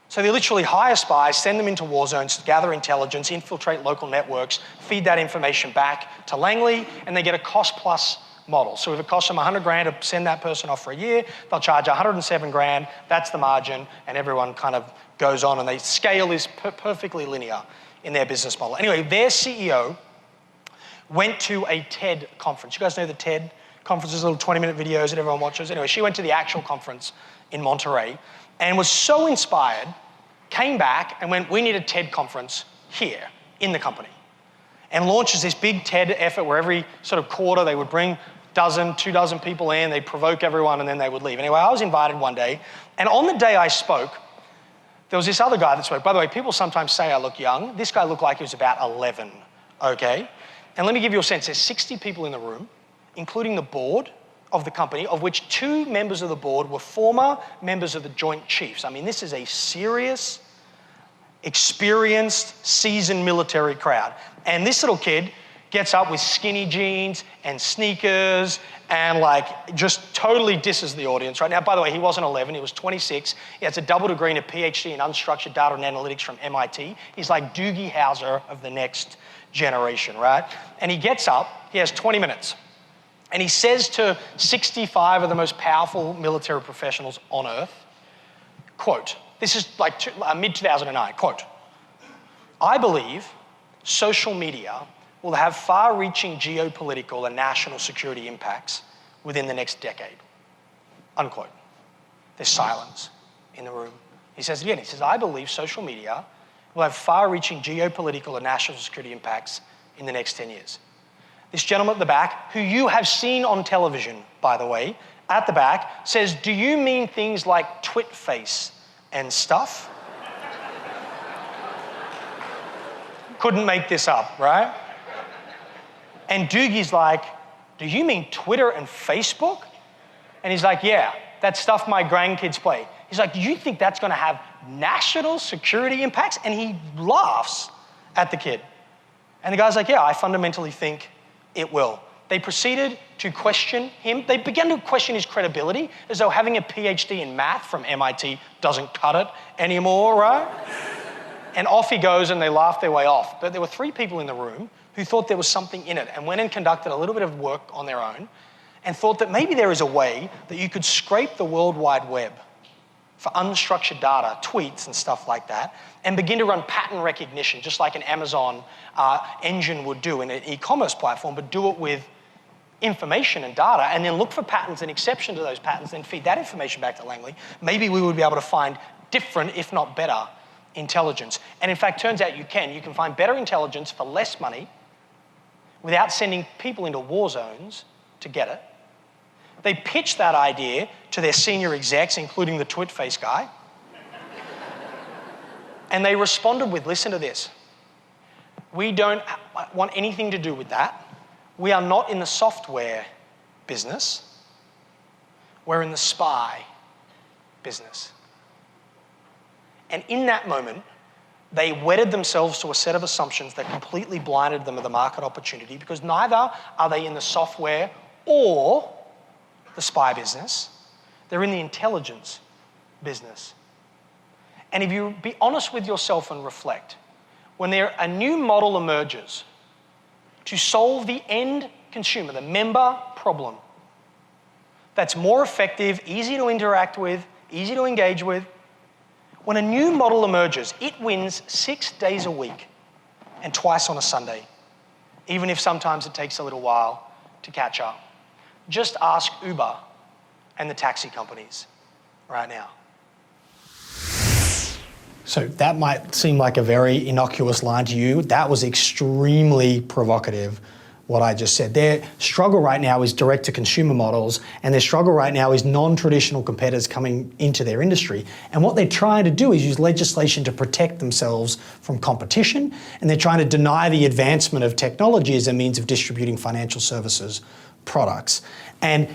So they literally hire spies, send them into war zones to gather intelligence, infiltrate local networks, feed that information back to Langley, and they get a cost-plus model. So if it costs them 100 grand to send that person off for a year, they'll charge 107 grand, that's the margin, and everyone kind of goes on, and the scale is perfectly linear in their business model. Anyway, their CEO went to a TED conference. You guys know the TED conferences, little 20-minute videos that everyone watches. Anyway, she went to the actual conference in Monterey and was so inspired, came back and went, we need a TED conference here in the company. And launches this big TED effort where every sort of quarter they would bring 2 dozen people in, they'd provoke everyone, and then they would leave. Anyway, I was invited one day, and on the day I spoke, there was this other guy that spoke. By the way, people sometimes say I look young. This guy looked like he was about 11, okay? And let me give you a sense. There's 60 people in the room, including the board of the company, of which 2 members of the board were former members of the Joint Chiefs. I mean, this is a serious, experienced, seasoned military crowd. And this little kid gets up with skinny jeans and sneakers and like just totally disses the audience right now. By the way, he wasn't 11, he was 26. He has a double degree and a PhD in unstructured data and analytics from MIT. He's like Doogie Howser of the next generation, right? And he gets up, he has 20 minutes, and he says to 65 of the most powerful military professionals on earth, quote, this is like mid-2009, quote, I believe social media will have far-reaching geopolitical and national security impacts within the next decade, unquote. There's silence in the room. He says it again, he says, I believe social media will have far-reaching geopolitical and national security impacts in the next 10 years. This gentleman at the back, who you have seen on television, by the way, at the back, says, do you mean things like twit face and stuff? Couldn't make this up, right? And Doogie's like, do you mean Twitter and Facebook? And he's like, yeah, that's stuff my grandkids play. He's like, do you think that's gonna have national security impacts? And he laughs at the kid. And the guy's like, yeah, I fundamentally think it will. They proceeded to question him. They began to question his credibility as though having a PhD in math from MIT doesn't cut it anymore, right? And off he goes and they laugh their way off. But there were 3 people in the room who thought there was something in it and went and conducted a little bit of work on their own and thought that maybe there is a way that you could scrape the World Wide Web for unstructured data, tweets and stuff like that, and begin to run pattern recognition, just like an Amazon engine would do in an e-commerce platform, but do it with information and data, and then look for patterns and exception to those patterns, and feed that information back to Langley. Maybe we would be able to find different, if not better, intelligence. And in fact, turns out you can. You can find better intelligence for less money without sending people into war zones to get it. They pitched that idea to their senior execs, including the twit face guy. And they responded with, listen to this. We don't want anything to do with that. We are not in the software business. We're in the spy business. And in that moment, they wedded themselves to a set of assumptions that completely blinded them of the market opportunity, because neither are they in the software or the spy business. They're in the intelligence business. And if you be honest with yourself and reflect, when a new model emerges to solve the end consumer, the member problem, that's more effective, easy to interact with, easy to engage with, when a new model emerges, it wins 6 days a week and twice on a Sunday, even if sometimes it takes a little while to catch up. Just ask Uber and the taxi companies right now. So that might seem like a very innocuous line to you. That was extremely provocative, what I just said. Their struggle right now is direct-to-consumer models, and their struggle right now is non-traditional competitors coming into their industry. And what they're trying to do is use legislation to protect themselves from competition, and they're trying to deny the advancement of technology as a means of distributing financial services products. And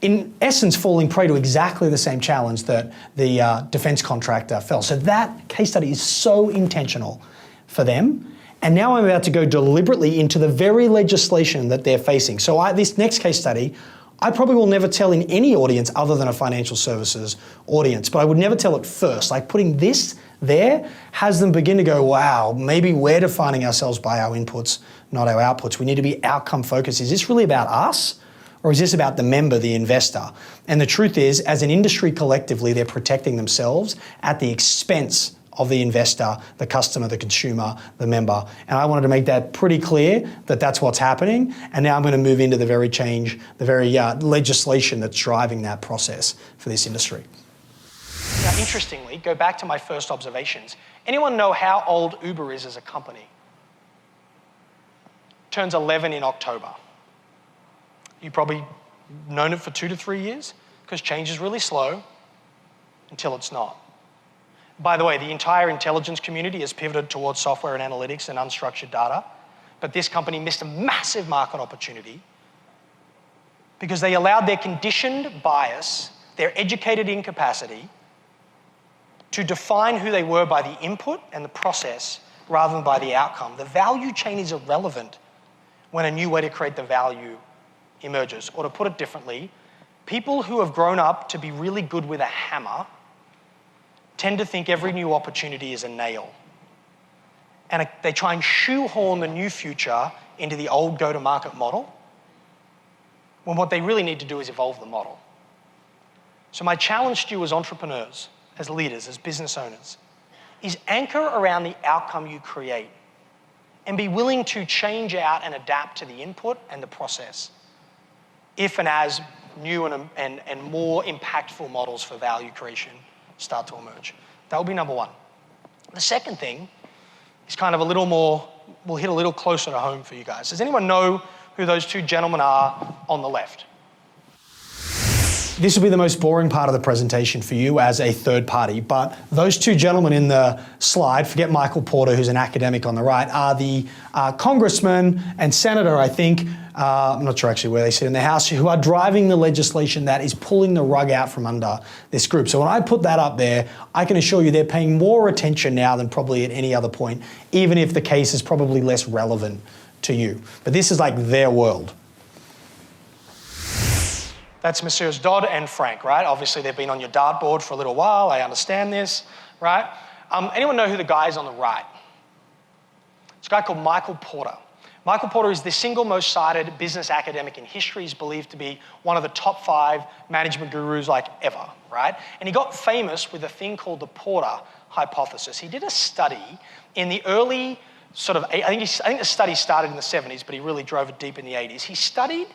in essence, falling prey to exactly the same challenge that the defense contractor fell. So that case study is so intentional for them. And now I'm about to go deliberately into the very legislation that they're facing. So this next case study, I probably will never tell in any audience other than a financial services audience, but I would never tell it first. Like putting this there has them begin to go, wow, maybe we're defining ourselves by our inputs, not our outputs. We need to be outcome focused. Is this really about us? Or is this about the member, the investor? And the truth is, as an industry collectively, they're protecting themselves at the expense of the investor, the customer, the consumer, the member. And I wanted to make that pretty clear that that's what's happening. And now I'm going to move into the very legislation that's driving that process for this industry. Now, interestingly, go back to my first observations. Anyone know how old Uber is as a company? Turns 11 in October. You've probably known it for 2 to 3 years, because change is really slow until it's not. By the way, the entire intelligence community has pivoted towards software and analytics and unstructured data, but this company missed a massive market opportunity because they allowed their conditioned bias, their educated incapacity, to define who they were by the input and the process rather than by the outcome. The value chain is irrelevant when a new way to create the value emerges. Or to put it differently, people who have grown up to be really good with a hammer tend to think every new opportunity is a nail. And they try and shoehorn the new future into the old go-to-market model, when what they really need to do is evolve the model. So my challenge to you as entrepreneurs, as leaders, as business owners, is anchor around the outcome you create and be willing to change out and adapt to the input and the process if and as new and more impactful models for value creation start to emerge. That will be number one. The second thing is kind of a little more, we'll hit a little closer to home for you guys. Does anyone know who those two gentlemen are on the left? This will be the most boring part of the presentation for you as a third party, but those two gentlemen in the slide, forget Michael Porter, who's an academic on the right, are the congressman and senator, I think, I'm not sure actually where they sit in the House, who are driving the legislation that is pulling the rug out from under this group. So when I put that up there, I can assure you they're paying more attention now than probably at any other point, even if the case is probably less relevant to you. But this is like their world. That's Messrs. Dodd and Frank, right? Obviously, they've been on your dartboard for a little while. I understand this, right? Anyone know who the guy is on the right? It's a guy called Michael Porter. Michael Porter is the single most cited business academic in history. He's believed to be one of the top 5 management gurus like ever, right? And he got famous with a thing called the Porter hypothesis. He did a study in the early sort of, I think the study started in the 70s, but he really drove it deep in the 80s. He studied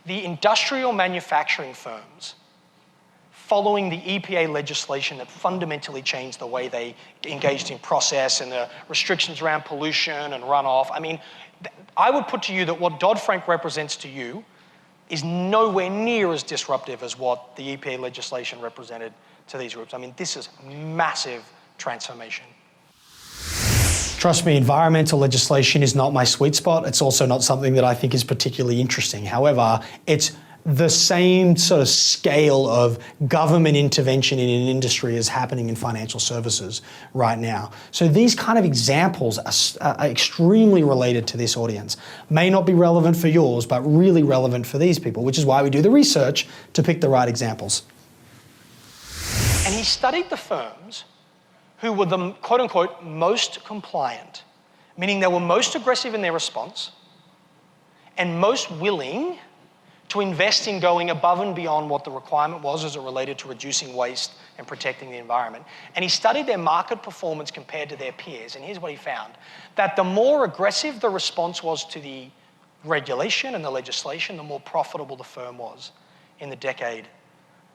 the industrial manufacturing firms following the EPA legislation that fundamentally changed the way they engaged in process and the restrictions around pollution and runoff. I mean, I would put to you that what Dodd-Frank represents to you is nowhere near as disruptive as what the EPA legislation represented to these groups. I mean, this is massive transformation. Trust me, environmental legislation is not my sweet spot. It's also not something that I think is particularly interesting. However, it's the same sort of scale of government intervention in an industry is happening in financial services right now. So these kind of examples are extremely related to this audience. May not be relevant for yours, but really relevant for these people, which is why we do the research to pick the right examples. And he studied the firms who were the quote unquote most compliant, meaning they were most aggressive in their response and most willing to invest in going above and beyond what the requirement was as it related to reducing waste and protecting the environment. And he studied their market performance compared to their peers. And here's what he found, that the more aggressive the response was to the regulation and the legislation, the more profitable the firm was in the decade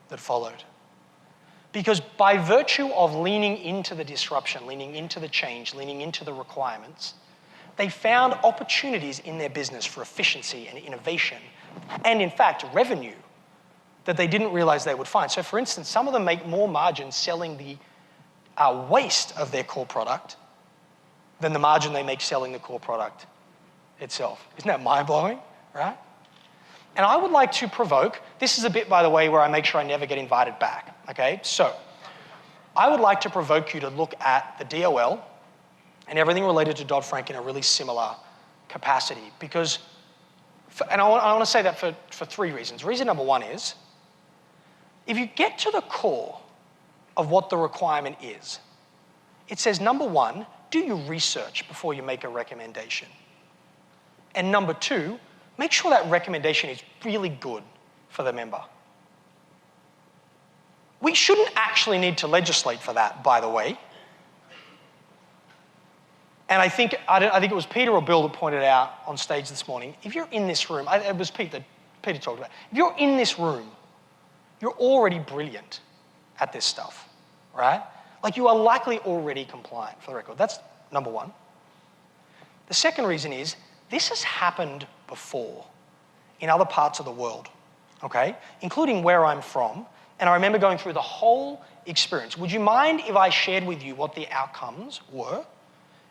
that followed. Because by virtue of leaning into the disruption, leaning into the change, leaning into the requirements, they found opportunities in their business for efficiency and innovation, and in fact, revenue that they didn't realize they would find. So for instance, some of them make more margin selling the waste of their core product than the margin they make selling the core product itself. Isn't that mind-blowing, right? And I would like to provoke, this is a bit, by the way, where I make sure I never get invited back, okay? So I would like to provoke you to look at the DOL and everything related to Dodd-Frank in a really similar capacity, because, and I want to say that for 3 reasons. Reason number 1 is, if you get to the core of what the requirement is, it says, number 1, do your research before you make a recommendation. And number 2, make sure that recommendation is really good for the member. We shouldn't actually need to legislate for that, by the way. And I think it was Peter or Bill that pointed out on stage this morning, if you're in this room, it was Pete that Peter talked about, if you're in this room, you're already brilliant at this stuff, right? Like, you are likely already compliant, for the record. That's number 1. The second reason is, this has happened before in other parts of the world, okay? Including where I'm from. And I remember going through the whole experience. Would you mind if I shared with you what the outcomes were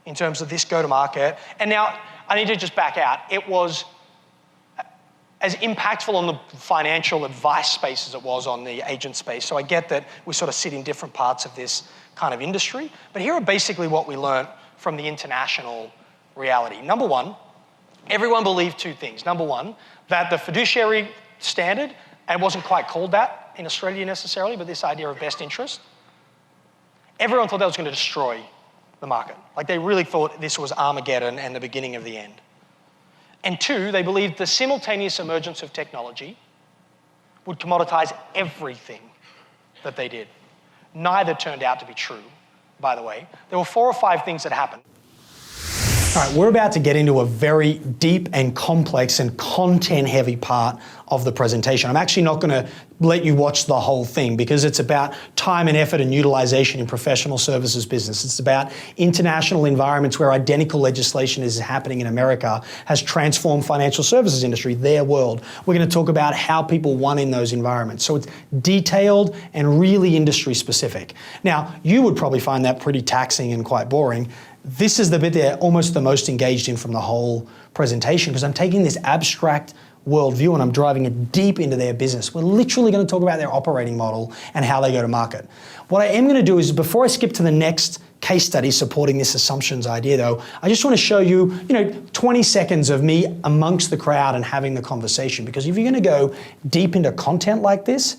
in terms of this go-to-market? And now, I need to just back out. It was as impactful on the financial advice space as it was on the agent space. So I get that we sort of sit in different parts of this kind of industry. But here are basically what we learned from the international reality. Number 1, everyone believed 2 things. Number 1, that the fiduciary standard, and it wasn't quite called that in Australia necessarily, but this idea of best interest, everyone thought that was going to destroy the market. Like, they really thought this was Armageddon and the beginning of the end. And 2, they believed the simultaneous emergence of technology would commoditize everything that they did. Neither turned out to be true, by the way. There were 4 or 5 things that happened. All right, we're about to get into a very deep and complex and content-heavy part of the presentation. I'm actually not going to let you watch the whole thing because it's about time and effort and utilization in professional services business. It's about international environments where identical legislation is happening in America has transformed financial services industry, their world. We're going to talk about how people won in those environments. So it's detailed and really industry specific. Now, you would probably find that pretty taxing and quite boring. This is the bit they're almost the most engaged in from the whole presentation, because I'm taking this abstract worldview and I'm driving it deep into their business. We're literally going to talk about their operating model and how they go to market. What I am going to do is, before I skip to the next case study supporting this assumptions idea though, I just want to show you, 20 seconds of me amongst the crowd and having the conversation. Because if you're going to go deep into content like this,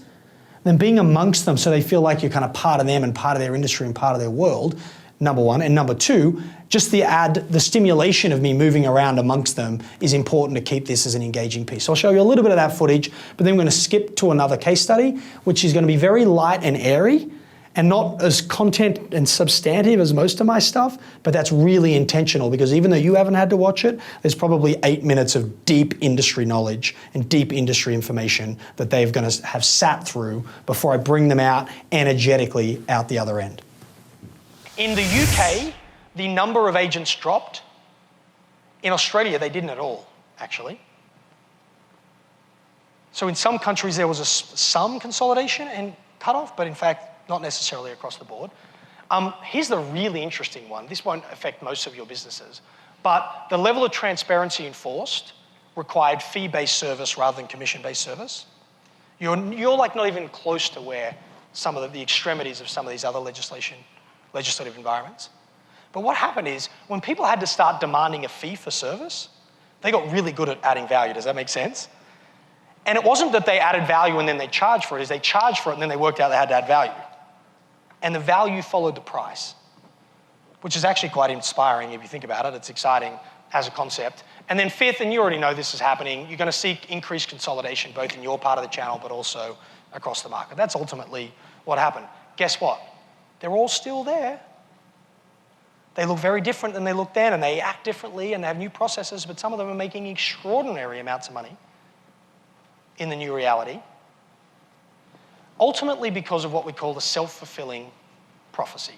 then being amongst them so they feel like you're kind of part of them and part of their industry and part of their world, number one. And number two, just the stimulation of me moving around amongst them is important to keep this as an engaging piece. So I'll show you a little bit of that footage, but then I'm going to skip to another case study, which is going to be very light and airy and not as content and substantive as most of my stuff, but that's really intentional because even though you haven't had to watch it, there's probably 8 minutes of deep industry knowledge and deep industry information that they're going to have sat through before I bring them out energetically out the other end. In the UK, the number of agents dropped. In Australia, they didn't at all, actually. So in some countries, there was some consolidation and cutoff, but in fact, not necessarily across the board. Here's the really interesting one. This won't affect most of your businesses, but the level of transparency enforced required fee-based service rather than commission-based service. You're like not even close to where some of the extremities of some of these other legislative environments. But what happened is when people had to start demanding a fee for service, they got really good at adding value. Does that make sense? And it wasn't that they added value and then they charged for it, is they charged for it and then they worked out they had to add value. And the value followed the price, which is actually quite inspiring if you think about it. It's exciting as a concept. And then fifth, and you already know this is happening, you're going to seek increased consolidation both in your part of the channel but also across the market. That's ultimately what happened. Guess what? They're all still there. They look very different than they looked then, and they act differently, and they have new processes, but some of them are making extraordinary amounts of money in the new reality. Ultimately because of what we call the self-fulfilling prophecy.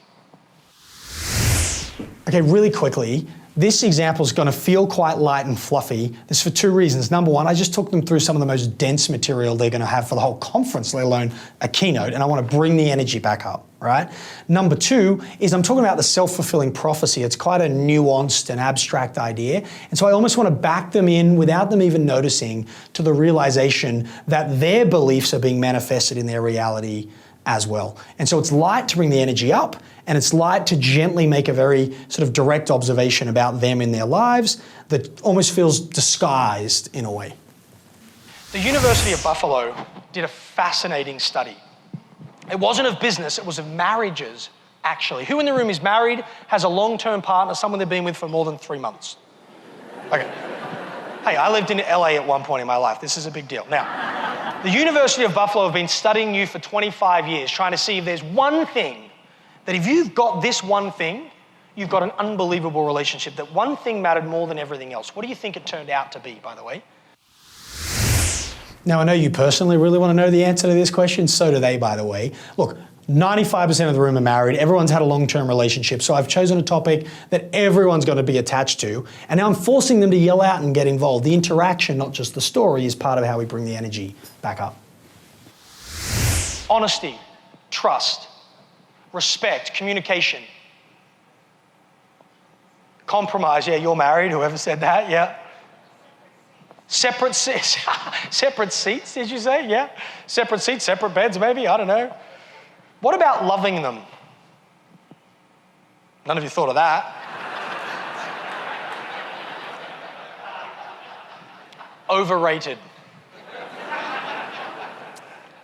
Okay, really quickly, this example is going to feel quite light and fluffy. This is for two reasons. Number one, I just took them through some of the most dense material they're going to have for the whole conference, let alone a keynote, and I want to bring the energy back up, right? Number two is I'm talking about the self-fulfilling prophecy. It's quite a nuanced and abstract idea, and so I almost want to back them in without them even noticing to the realization that their beliefs are being manifested in their reality as well. And so it's light to bring the energy up, and it's light to gently make a very sort of direct observation about them in their lives that almost feels disguised in a way. The University of Buffalo did a fascinating study. It wasn't of business, it was of marriages, actually. Who in the room is married, has a long-term partner, someone they've been with for more than 3 months? Okay. Hey, I lived in LA at one point in my life. This is a big deal. Now, the University of Buffalo have been studying you for 25 years, trying to see if there's one thing that if you've got this one thing, you've got an unbelievable relationship, that one thing mattered more than everything else. What do you think it turned out to be, by the way? Now, I know you personally really want to know the answer to this question. So do they, by the way. Look, 95% of the room are married. Everyone's had a long-term relationship. So I've chosen a topic that everyone's got to be attached to. And now I'm forcing them to yell out and get involved. The interaction, not just the story, is part of how we bring the energy back up. Honesty, trust, respect, communication. Compromise, yeah, you're married, whoever said that, yeah. Separate seats, did you say? Yeah. Separate seats, separate beds, maybe, I don't know. What about loving them? None of you thought of that. Overrated.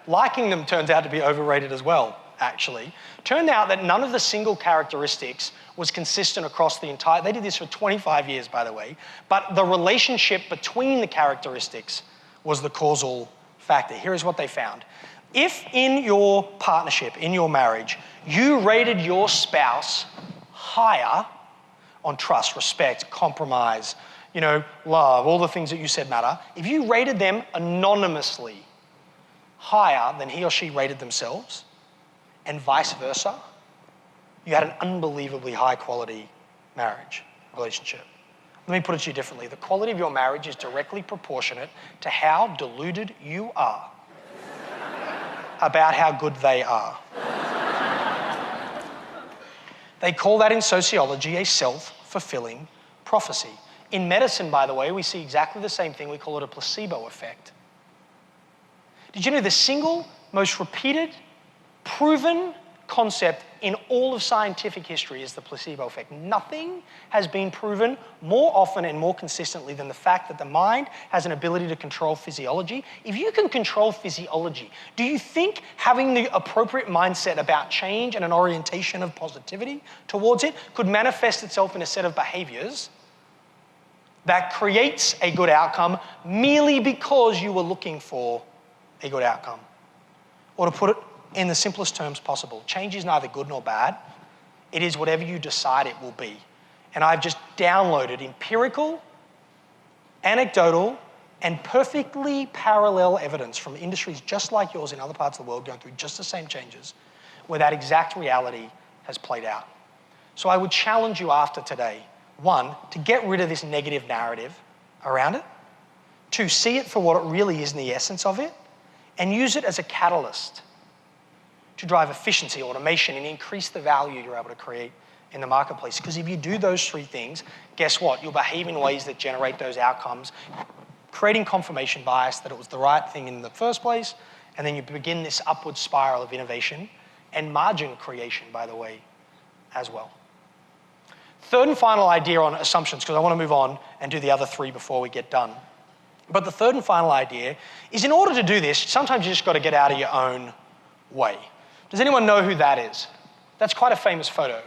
Liking them turns out to be overrated as well, actually. Turned out that none of the single characteristics was consistent across the entire, they did this for 25 years, by the way, but the relationship between the characteristics was the causal factor. Here is what they found. If in your partnership, in your marriage, you rated your spouse higher on trust, respect, compromise, love, all the things that you said matter, if you rated them anonymously higher than he or she rated themselves, and vice versa, you had an unbelievably high quality marriage relationship. Let me put it to you differently. The quality of your marriage is directly proportionate to how deluded you are about how good they are. They call that in sociology a self-fulfilling prophecy. In medicine, by the way, we see exactly the same thing. We call it a placebo effect. Did you know the single most repeated, proven concept in all of scientific history is the placebo effect. Nothing has been proven more often and more consistently than the fact that the mind has an ability to control physiology. If you can control physiology, do you think having the appropriate mindset about change and an orientation of positivity towards it could manifest itself in a set of behaviors that creates a good outcome merely because you were looking for a good outcome? Or to put it in the simplest terms possible, change is neither good nor bad. It is whatever you decide it will be. And I've just downloaded empirical, anecdotal, and perfectly parallel evidence from industries just like yours in other parts of the world going through just the same changes where that exact reality has played out. So I would challenge you after today, 1, to get rid of this negative narrative around it. 2, see it for what it really is in the essence of it, and use it as a catalyst to drive efficiency, automation, and increase the value you're able to create in the marketplace. Because if you do those 3 things, guess what? You'll behave in ways that generate those outcomes, creating confirmation bias that it was the right thing in the first place, and then you begin this upward spiral of innovation and margin creation, by the way, as well. Third and final idea on assumptions, because I want to move on and do the other 3 before we get done. But the third and final idea is, in order to do this, sometimes you just got to get out of your own way. Does anyone know who that is? That's quite a famous photo,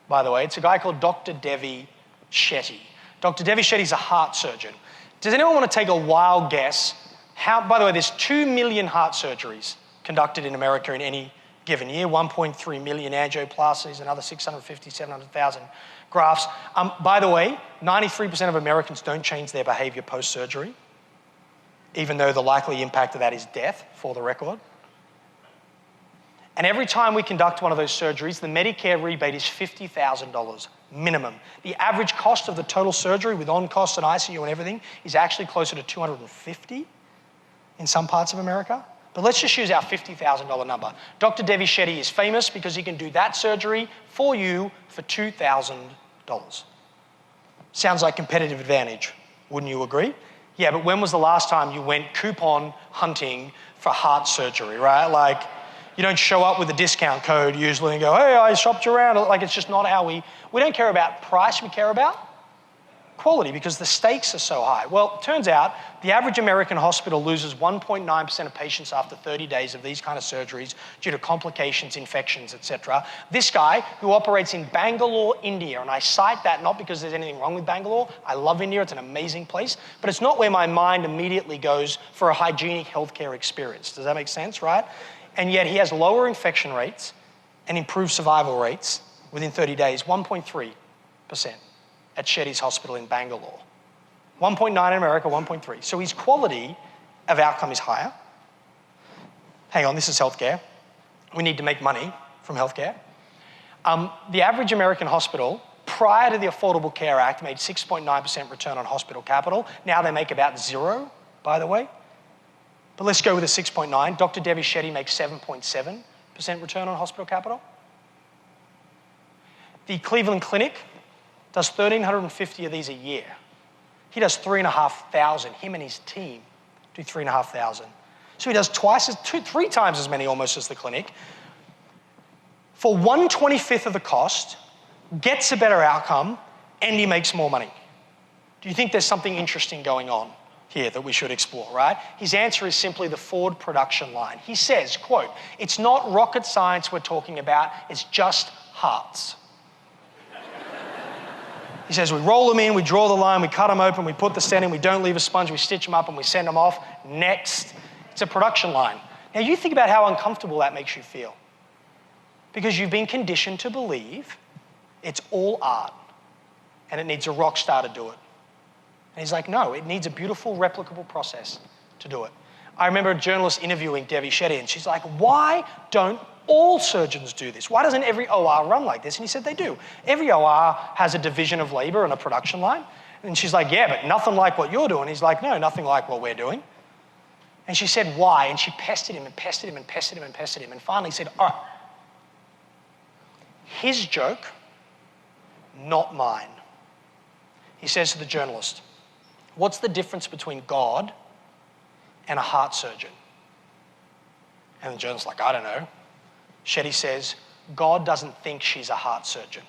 by the way. It's a guy called Dr. Devi Shetty. Dr. Devi Shetty is a heart surgeon. Does anyone want to take a wild guess how, by the way, there's 2 million heart surgeries conducted in America in any given year, 1.3 million angioplasties, another 650, 700,000 grafts. By the way, 93% of Americans don't change their behavior post-surgery, even though the likely impact of that is death, for the record. And every time we conduct one of those surgeries, the Medicare rebate is $50,000 minimum. The average cost of the total surgery with on-costs and ICU and everything is actually closer to $250 in some parts of America. But let's just use our $50,000 number. Dr. Devi Shetty is famous because he can do that surgery for you for $2,000. Sounds like competitive advantage, wouldn't you agree? Yeah, but when was the last time you went coupon hunting for heart surgery, right? Like, you don't show up with a discount code usually and go, hey, I shopped you around. Like, it's just not how we don't care about price, we care about quality because the stakes are so high. Well, it turns out the average American hospital loses 1.9% of patients after 30 days of these kind of surgeries due to complications, infections, etc. This guy, who operates in Bangalore, India, and I cite that not because there's anything wrong with Bangalore. I love India, it's an amazing place, but it's not where my mind immediately goes for a hygienic healthcare experience. Does that make sense, right? And yet he has lower infection rates and improved survival rates within 30 days, 1.3% at Shetty's hospital in Bangalore. 1.9 in America, 1.3. So his quality of outcome is higher. Hang on, this is healthcare. We need to make money from healthcare. The average American hospital, prior to the Affordable Care Act, made 6.9% return on hospital capital. Now they make about 0, by the way. But let's go with a 6.9. Dr. Devi Shetty makes 7.7% return on hospital capital. The Cleveland Clinic does 1,350 of these a year. He does 3,500. Him and his team do 3,500. So he does 3 times as many almost as the clinic. For 1/25 of the cost, gets a better outcome, and he makes more money. Do you think there's something interesting going on here that we should explore, right? His answer is simply the Ford production line. He says, quote, "It's not rocket science we're talking about, it's just hearts." He says, we roll them in, we draw the line, we cut them open, we put the stent in, we don't leave a sponge, we stitch them up and we send them off. Next. It's a production line. Now you think about how uncomfortable that makes you feel. Because you've been conditioned to believe it's all art and it needs a rock star to do it. And he's like, no, it needs a beautiful, replicable process to do it. I remember a journalist interviewing Devi Shetty and she's like, why don't all surgeons do this? Why doesn't every OR run like this? And he said, they do. Every OR has a division of labor and a production line. And she's like, yeah, but nothing like what you're doing. He's like, no, nothing like what we're doing. And she said, why? And she pestered him and pestered him and pestered him and pestered him and finally said, all right, his joke, not mine. He says to the journalist, what's the difference between God and a heart surgeon? And the journalist's like, I don't know. Shetty says, God doesn't think she's a heart surgeon.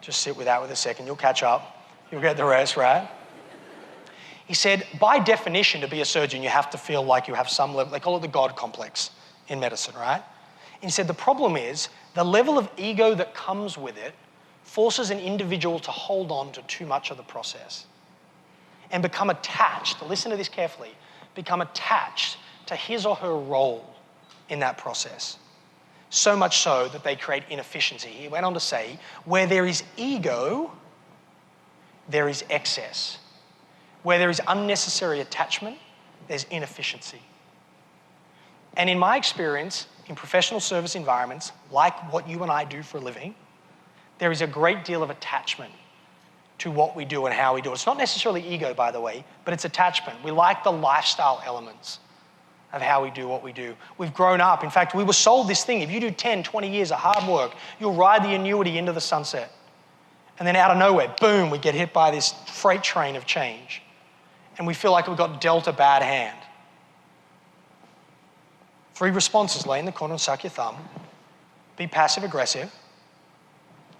Just sit with that with a second. You'll catch up. You'll get the rest, right? He said, by definition, to be a surgeon, you have to feel like you have some level, they call it the God complex in medicine, right? And he said, the problem is the level of ego that comes with it forces an individual to hold on to too much of the process and become attached, listen to this carefully, become attached to his or her role in that process. So much so that they create inefficiency. He went on to say, where there is ego, there is excess. Where there is unnecessary attachment, there's inefficiency. And in my experience, in professional service environments, like what you and I do for a living, there is a great deal of attachment to what we do and how we do it. It's not necessarily ego, by the way, but it's attachment. We like the lifestyle elements of how we do what we do. We've grown up. In fact, we were sold this thing. If you do 10, 20 years of hard work, you'll ride the annuity into the sunset. And then out of nowhere, boom, we get hit by this freight train of change. And we feel like we've got dealt a bad hand. 3 responses: lay in the corner and suck your thumb, be passive aggressive,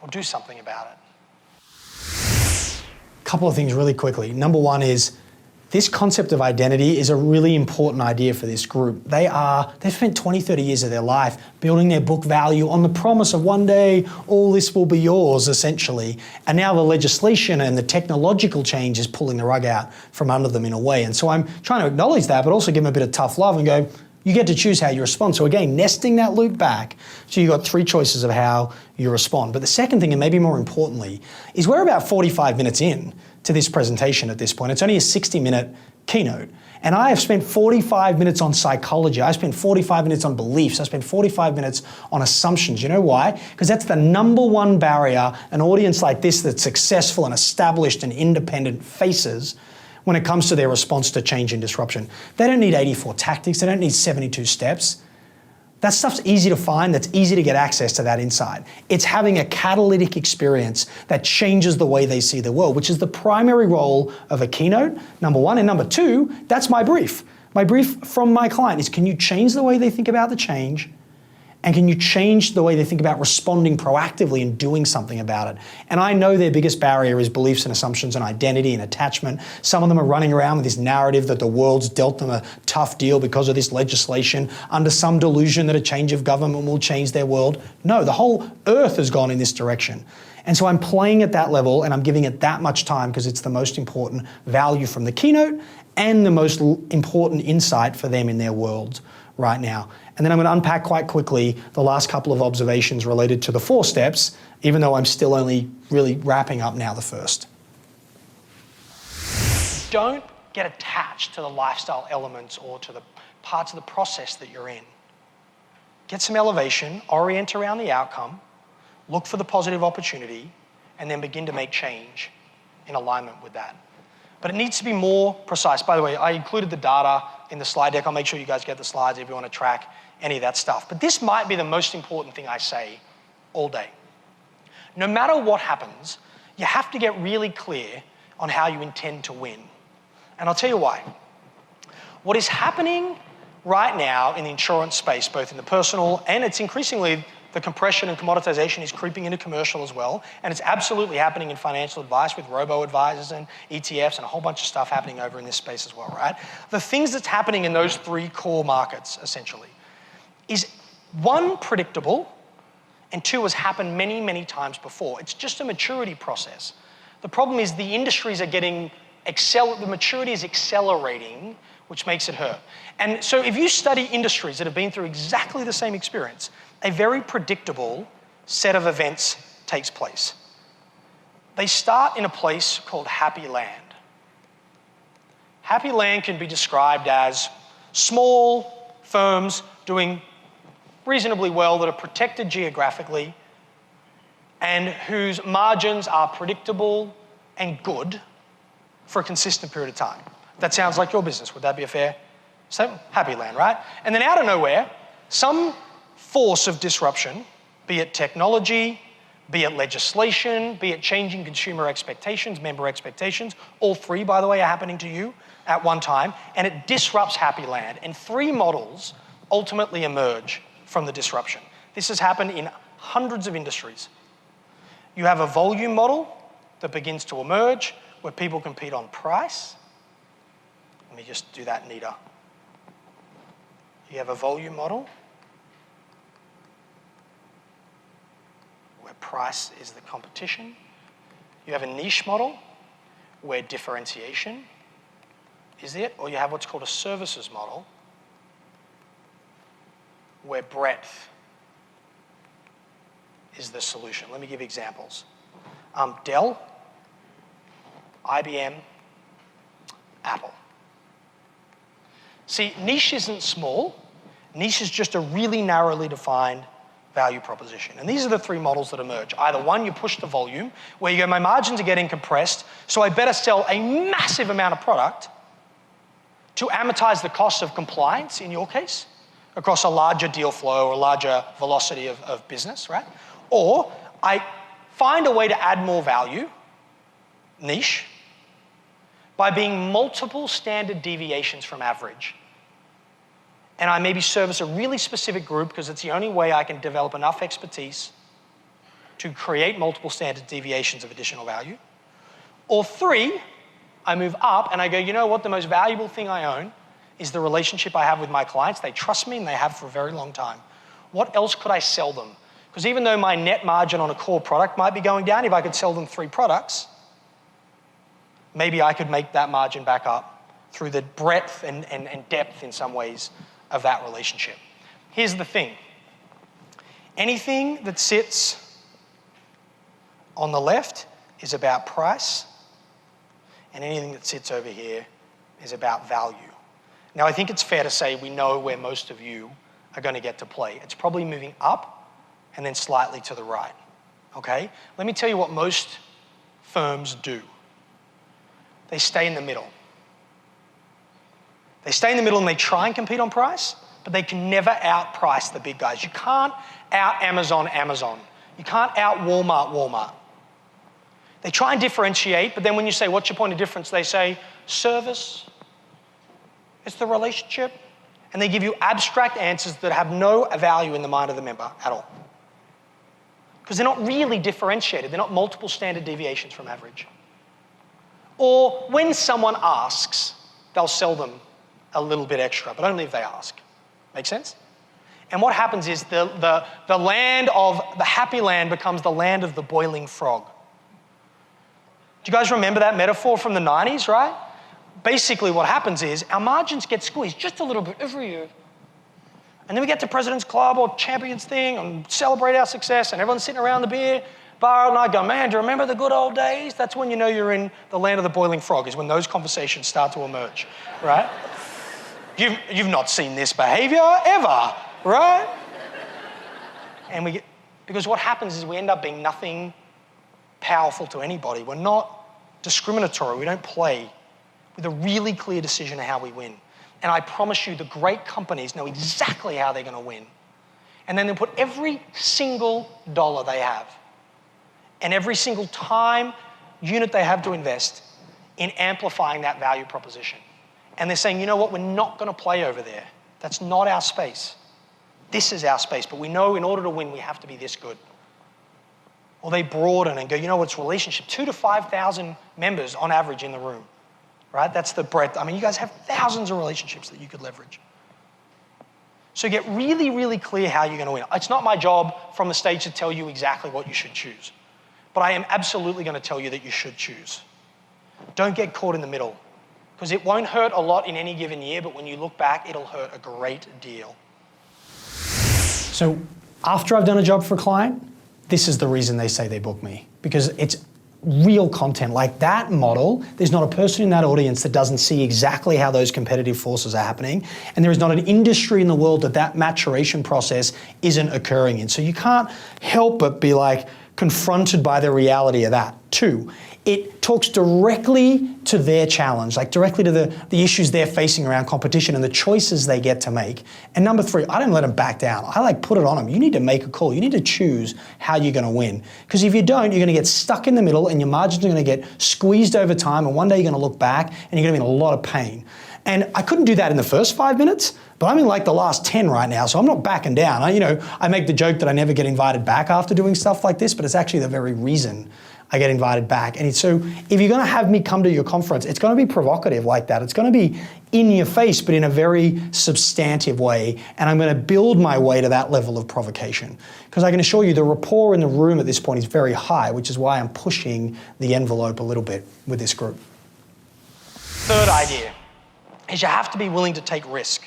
or do something about it. A couple of things really quickly. Number one is, this concept of identity is a really important idea for this group. They've spent 20, 30 years of their life building their book value on the promise of one day all this will be yours, essentially. And now the legislation and the technological change is pulling the rug out from under them in a way. And so I'm trying to acknowledge that, but also give them a bit of tough love and go, you get to choose how you respond. So again, nesting that loop back. So you've got 3 choices of how you respond. But the second thing, and maybe more importantly, is we're about 45 minutes in to this presentation at this point. It's only a 60-minute keynote. And I have spent 45 minutes on psychology. I spent 45 minutes on beliefs. I spent 45 minutes on assumptions. You know why? Because that's the number one barrier an audience like this that's successful and established and independent faces when it comes to their response to change and disruption. They don't need 84 tactics. They don't need 72 steps. That stuff's easy to find. That's easy to get access to that insight. It's having a catalytic experience that changes the way they see the world, which is the primary role of a keynote, number one. And number two, that's my brief. My brief from my client is, can you change the way they think about the change? And can you change the way they think about responding proactively and doing something about it? And I know their biggest barrier is beliefs and assumptions and identity and attachment. Some of them are running around with this narrative that the world's dealt them a tough deal because of this legislation, under some delusion that a change of government will change their world. No, the whole earth has gone in this direction. And so I'm playing at that level and I'm giving it that much time because it's the most important value from the keynote and the most important insight for them in their world right now. And then I'm going to unpack quite quickly the last couple of observations related to the 4 steps, even though I'm still only really wrapping up now the first. Don't get attached to the lifestyle elements or to the parts of the process that you're in. Get some elevation, orient around the outcome, look for the positive opportunity, and then begin to make change in alignment with that. But it needs to be more precise. By the way, I included the data in the slide deck. I'll make sure you guys get the slides if you want to track any of that stuff. But this might be the most important thing I say all day. No matter what happens, you have to get really clear on how you intend to win. And I'll tell you why. What is happening right now in the insurance space, both in the personal and it's increasingly the compression and commoditization is creeping into commercial as well. And it's absolutely happening in financial advice with robo-advisors and ETFs and a whole bunch of stuff happening over in this space as well, right? The things that's happening in those 3 core markets, essentially, is 1, predictable, and 2, has happened many, many times before. It's just a maturity process. The problem is the industries are getting, the maturity is accelerating, which makes it hurt. And so if you study industries that have been through exactly the same experience, a very predictable set of events takes place. They start in a place called happy land. Happy land can be described as small firms doing reasonably well that are protected geographically and whose margins are predictable and good for a consistent period of time. That sounds like your business. Would that be a fair statement? Happy land, right? And then out of nowhere, some force of disruption, be it technology, be it legislation, be it changing consumer expectations, member expectations, all 3, by the way, are happening to you at one time, and it disrupts happy land. And 3 models ultimately emerge from the disruption. This has happened in hundreds of industries. You have a volume model that begins to emerge where people compete on price. Let me just do that neater. You have a volume model where price is the competition. You have a niche model where differentiation is it, or you have what's called a services model where breadth is the solution. Let me give examples. Dell, IBM, Apple. See, niche isn't small. Niche is just a really narrowly defined value proposition. And these are the three models that emerge. Either one, you push the volume, where you go, my margins are getting compressed, so I better sell a massive amount of product to amortize the cost of compliance, in your case, across a larger deal flow or a larger velocity of business, right? Or I find a way to add more value, niche, by being multiple standard deviations from average. And I maybe service a really specific group because it's the only way I can develop enough expertise to create multiple standard deviations of additional value. Or three, I move up and I go, you know what, the most valuable thing I own is the relationship I have with my clients. They trust me and they have for a very long time. What else could I sell them? Because even though my net margin on a core product might be going down, if I could sell them 3 products, maybe I could make that margin back up through the breadth and depth in some ways of that relationship. Here's the thing. Anything that sits on the left is about price, and anything that sits over here is about value. Now, I think it's fair to say we know where most of you are going to get to play. It's probably moving up and then slightly to the right, okay? Let me tell you what most firms do. They stay in the middle. They stay in the middle and they try and compete on price, but they can never outprice the big guys. You can't out-Amazon Amazon. You can't out-Walmart Walmart. They try and differentiate, but then when you say, what's your point of difference? They say, service, it's the relationship, and they give you abstract answers that have no value in the mind of the member at all. Because they're not really differentiated. They're not multiple standard deviations from average. Or when someone asks, they'll sell them a little bit extra, but only if they ask. Make sense? And what happens is the land of the happy land becomes the land of the boiling frog. Do you guys remember that metaphor from the 90s, right? Basically what happens is our margins get squeezed just a little bit every year. And then we get to President's Club or Champions thing and celebrate our success and everyone's sitting around the beer bar all night going, man, do you remember the good old days? That's when you know you're in the land of the boiling frog, is when those conversations start to emerge, right? You've not seen this behavior ever, right? And because what happens is we end up being nothing powerful to anybody. We're not discriminatory. We don't play with a really clear decision of how we win. And I promise you the great companies know exactly how they're going to win. And then they put every single dollar they have and every single time unit they have to invest in amplifying that value proposition. And they're saying, you know what, we're not going to play over there. That's not our space. This is our space, but we know in order to win, we have to be this good. Or they broaden and go, you know what, it's relationship. 2,000 to 5,000 members on average in the room, right? That's the breadth. I mean, you guys have thousands of relationships that you could leverage. So get really, really clear how you're going to win. It's not my job from the stage to tell you exactly what you should choose. But I am absolutely going to tell you that you should choose. Don't get caught in the middle. Because it won't hurt a lot in any given year, but when you look back, it'll hurt a great deal. So after I've done a job for a client, this is the reason they say they book me. Because it's real content. Like that model, there's not a person in that audience that doesn't see exactly how those competitive forces are happening. And there is not an industry in the world that maturation process isn't occurring in. So you can't help but be like confronted by the reality of that. 2, it talks directly to their challenge, like directly to the issues they're facing around competition and the choices they get to make. And number 3, I don't let them back down. I put it on them. You need to make a call. You need to choose how you're going to win. Because if you don't, you're going to get stuck in the middle and your margins are going to get squeezed over time. And one day you're going to look back and you're going to be in a lot of pain. And I couldn't do that in the first 5 minutes, but I'm in like the last 10 right now, so I'm not backing down. I make the joke that I never get invited back after doing stuff like this, but it's actually the very reason I get invited back. And so if you're gonna have me come to your conference, it's gonna be provocative like that. It's gonna be in your face, but in a very substantive way. And I'm gonna build my way to that level of provocation. Because I can assure you the rapport in the room at this point is very high, which is why I'm pushing the envelope a little bit with this group. Third idea is you have to be willing to take risk.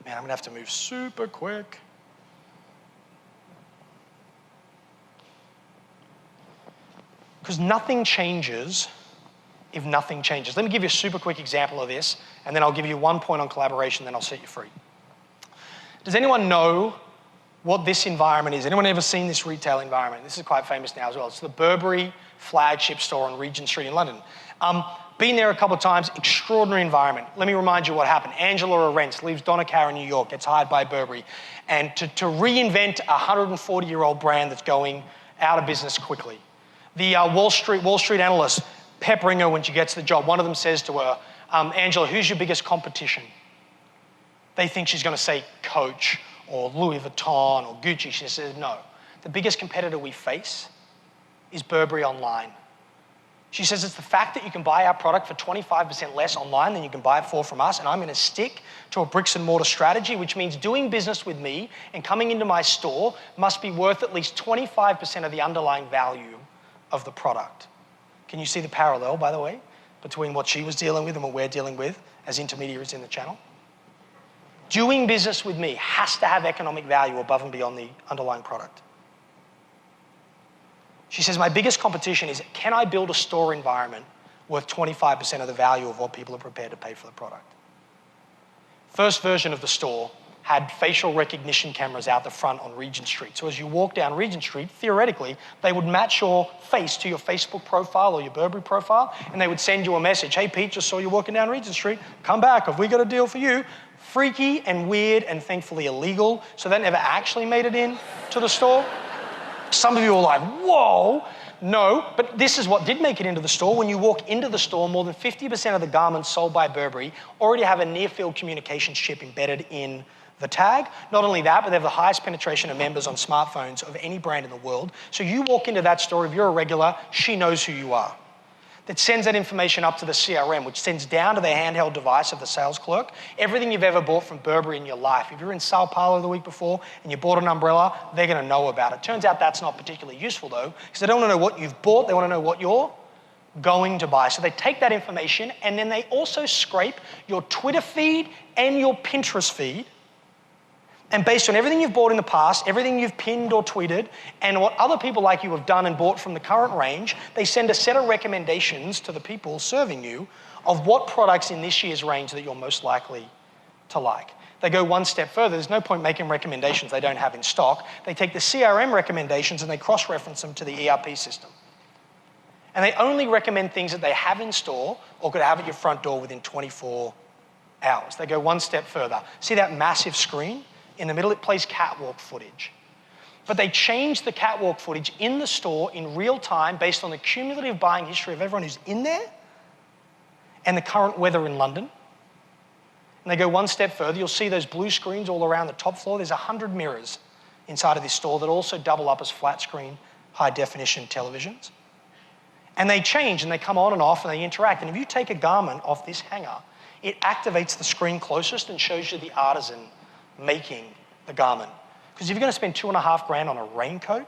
Man, I'm gonna have to move super quick. Because nothing changes if nothing changes. Let me give you a super quick example of this, and then I'll give you 1 point on collaboration, then I'll set you free. Does anyone know what this environment is? Anyone ever seen this retail environment? This is quite famous now as well. It's the Burberry flagship store on Regent Street in London. Been there a couple of times, extraordinary environment. Let me remind you what happened. Angela Arendt leaves Donna Karan in New York, gets hired by Burberry, and to reinvent a 140-year-old brand that's going out of business quickly. The Wall Street analysts peppering her when she gets the job. One of them says to her, Angela, who's your biggest competition? They think she's going to say Coach or Louis Vuitton or Gucci. She says, no. The biggest competitor we face is Burberry online. She says it's the fact that you can buy our product for 25% less online than you can buy it for from us, and I'm going to stick to a bricks and mortar strategy, which means doing business with me and coming into my store must be worth at least 25% of the underlying value of the product. Can you see the parallel, by the way, between what she was dealing with and what we're dealing with as intermediaries in the channel? Doing business with me has to have economic value above and beyond the underlying product. She says, my biggest competition is, can I build a store environment worth 25% of the value of what people are prepared to pay for the product? First version of the store had facial recognition cameras out the front on Regent Street. So as you walk down Regent Street, theoretically, they would match your face to your Facebook profile or your Burberry profile, and they would send you a message. Hey, Pete, just saw you walking down Regent Street. Come back, have we got a deal for you? Freaky and weird and thankfully illegal. So that never actually made it in to the store. Some of you are like, whoa. No, but this is what did make it into the store. When you walk into the store, more than 50% of the garments sold by Burberry already have a near-field communications chip embedded in the tag. Not only that, but they have the highest penetration of members on smartphones of any brand in the world. So you walk into that store, if you're a regular, she knows who you are. That sends that information up to the CRM, which sends down to the handheld device of the sales clerk everything you've ever bought from Burberry in your life. If you're in Sao Paulo the week before and you bought an umbrella, they're going to know about it. Turns out that's not particularly useful though, because they don't want to know what you've bought, they want to know what you're going to buy. So they take that information and then they also scrape your Twitter feed and your Pinterest feed. And based on everything you've bought in the past, everything you've pinned or tweeted, and what other people like you have done and bought from the current range, they send a set of recommendations to the people serving you of what products in this year's range that you're most likely to like. They go one step further. There's no point making recommendations they don't have in stock. They take the CRM recommendations and they cross-reference them to the ERP system. And they only recommend things that they have in store or could have at your front door within 24 hours. They go one step further. See that massive screen? In the middle, it plays catwalk footage. But they change the catwalk footage in the store in real time based on the cumulative buying history of everyone who's in there and the current weather in London. And they go one step further. You'll see those blue screens all around the top floor. There's 100 mirrors inside of this store that also double up as flat screen, high definition televisions. And they change and they come on and off and they interact. And if you take a garment off this hanger, it activates the screen closest and shows you the artisan making the garment. Because if you're going to spend $2.5 grand on a raincoat,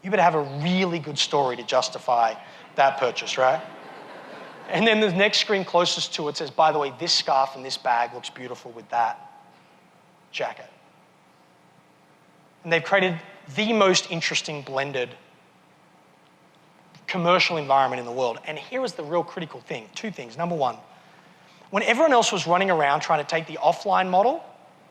you better have a really good story to justify that purchase, right? And then the next screen closest to it says, by the way, this scarf and this bag looks beautiful with that jacket. And they've created the most interesting blended commercial environment in the world. And here is the real critical thing. Two things. Number one, when everyone else was running around trying to take the offline model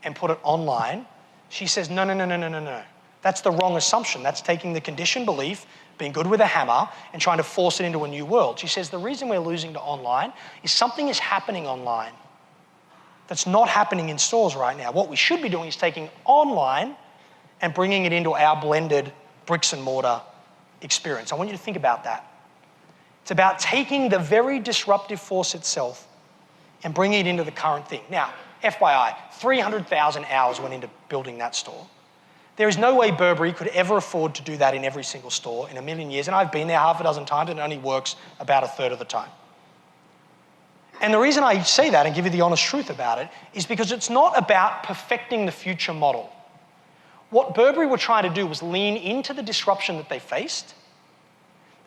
and put it online, she says, no. That's the wrong assumption. That's taking the conditioned belief, being good with a hammer, and trying to force it into a new world. She says the reason we're losing to online is something is happening online that's not happening in stores right now. What we should be doing is taking online and bringing it into our blended bricks and mortar experience. I want you to think about that. It's about taking the very disruptive force itself and bringing it into the current thing. Now, FYI, 300,000 hours went into building that store. There is no way Burberry could ever afford to do that in every single store in a million years, and I've been there half a dozen times and it only works about a third of the time. And the reason I say that and give you the honest truth about it is because it's not about perfecting the future model. What Burberry were trying to do was lean into the disruption that they faced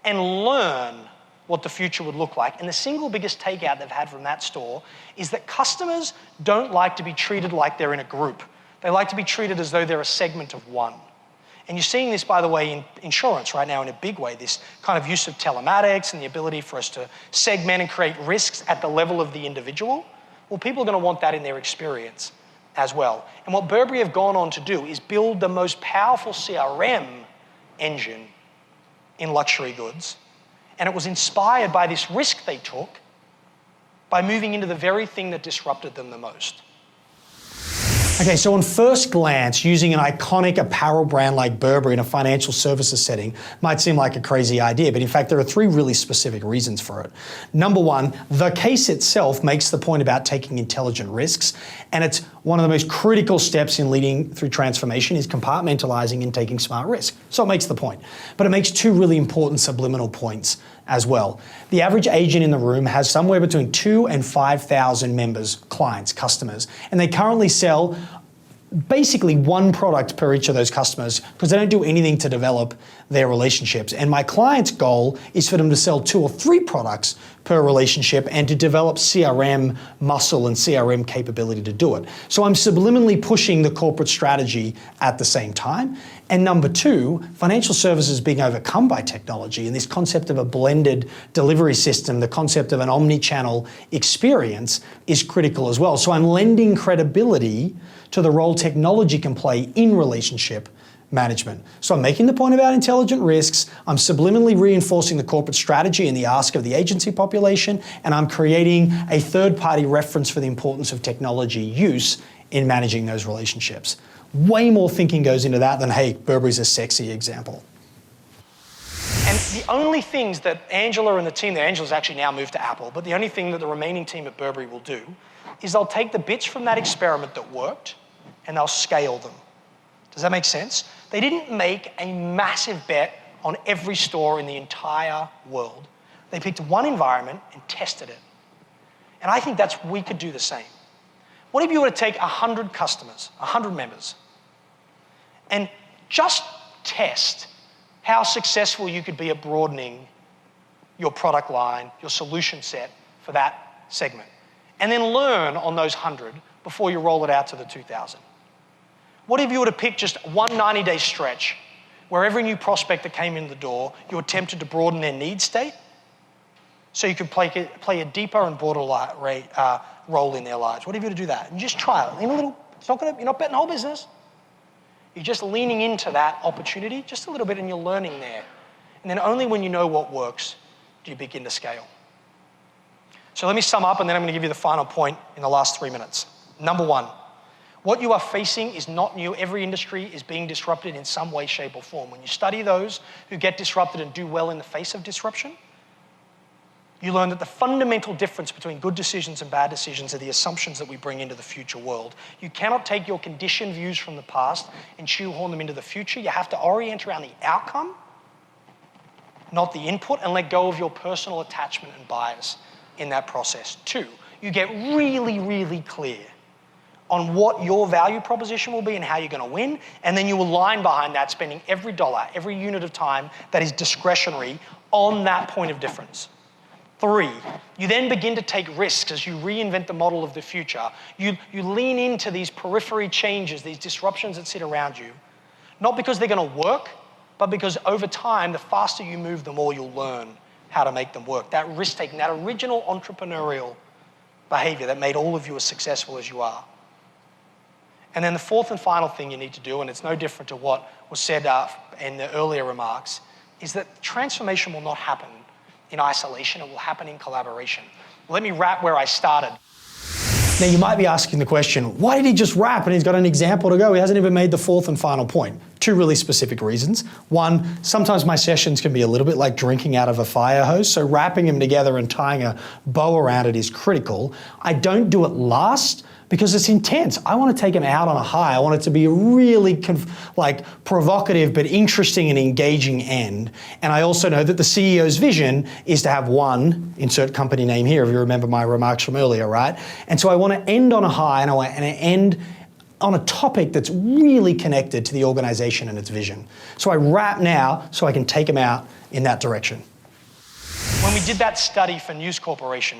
and learn what the future would look like. And the single biggest takeout they've had from that store is that customers don't like to be treated like they're in a group. They like to be treated as though they're a segment of one. And you're seeing this, by the way, in insurance right now in a big way, this kind of use of telematics and the ability for us to segment and create risks at the level of the individual. Well, people are going to want that in their experience as well. And what Burberry have gone on to do is build the most powerful CRM engine in luxury goods. And it was inspired by this risk they took by moving into the very thing that disrupted them the most. Okay, so on first glance, using an iconic apparel brand like Burberry in a financial services setting might seem like a crazy idea, but in fact, there are three really specific reasons for it. Number one, the case itself makes the point about taking intelligent risks, and it's one of the most critical steps in leading through transformation is compartmentalizing and taking smart risks. So it makes the point. But it makes two really important subliminal points as well. The average agent in the room has somewhere between 2,000 and 5,000 members, clients, customers, and they currently sell basically one product per each of those customers because they don't do anything to develop their relationships. And my client's goal is for them to sell 2 or 3 products per relationship and to develop CRM muscle and CRM capability to do it. So I'm subliminally pushing the corporate strategy at the same time. And number 2, financial services being overcome by technology and this concept of a blended delivery system, the concept of an omni-channel experience is critical as well. So I'm lending credibility to the role technology can play in relationship management. So I'm making the point about intelligent risks, I'm subliminally reinforcing the corporate strategy and the ask of the agency population, and I'm creating a third-party reference for the importance of technology use in managing those relationships. Way more thinking goes into that than, hey, Burberry's a sexy example. And the only things that Angela and the team there, Angela's actually now moved to Apple, but the only thing that the remaining team at Burberry will do is they'll take the bits from that experiment that worked and they'll scale them. Does that make sense? They didn't make a massive bet on every store in the entire world. They picked one environment and tested it. And I think we could do the same. What if you were to take 100 customers, 100 members, and just test how successful you could be at broadening your product line, your solution set for that segment, and then learn on those 100 before you roll it out to the 2,000. What if you were to pick just one 90-day stretch where every new prospect that came in the door, you attempted to broaden their need state so you could play a deeper and broader role in their lives? What if you were to do that? And just try it. You're not betting the whole business. You're just leaning into that opportunity just a little bit and you're learning there. And then only when you know what works do you begin to scale. So let me sum up and then I'm going to give you the final point in the last 3 minutes. Number 1, what you are facing is not new. Every industry is being disrupted in some way, shape, or form. When you study those who get disrupted and do well in the face of disruption, you learn that the fundamental difference between good decisions and bad decisions are the assumptions that we bring into the future world. You cannot take your conditioned views from the past and shoehorn them into the future. You have to orient around the outcome, not the input, and let go of your personal attachment and bias in that process. 2, you get really, really clear on what your value proposition will be and how you're going to win, and then you align behind that, spending every dollar, every unit of time that is discretionary on that point of difference. 3, you then begin to take risks as you reinvent the model of the future. You lean into these periphery changes, these disruptions that sit around you, not because they're going to work, but because over time, the faster you move, the more you'll learn how to make them work. That risk-taking, that original entrepreneurial behavior that made all of you as successful as you are. And then the 4th and final thing you need to do, and it's no different to what was said in the earlier remarks, is that transformation will not happen in isolation, it will happen in collaboration. Let me wrap where I started. Now you might be asking the question, why did he just wrap and he's got an example to go? He hasn't even made the 4th and final point. two really specific reasons. One, sometimes my sessions can be a little bit like drinking out of a fire hose, so wrapping them together and tying a bow around it is critical. I don't do it last because it's intense. I want to take them out on a high. I want it to be a really provocative but interesting and engaging end. And I also know that the CEO's vision is to have one, insert company name here if you remember my remarks from earlier, right? And so I want to end on a high and I want to end on a topic that's really connected to the organization and its vision. So I wrap now so I can take them out in that direction. When we did that study for News Corporation,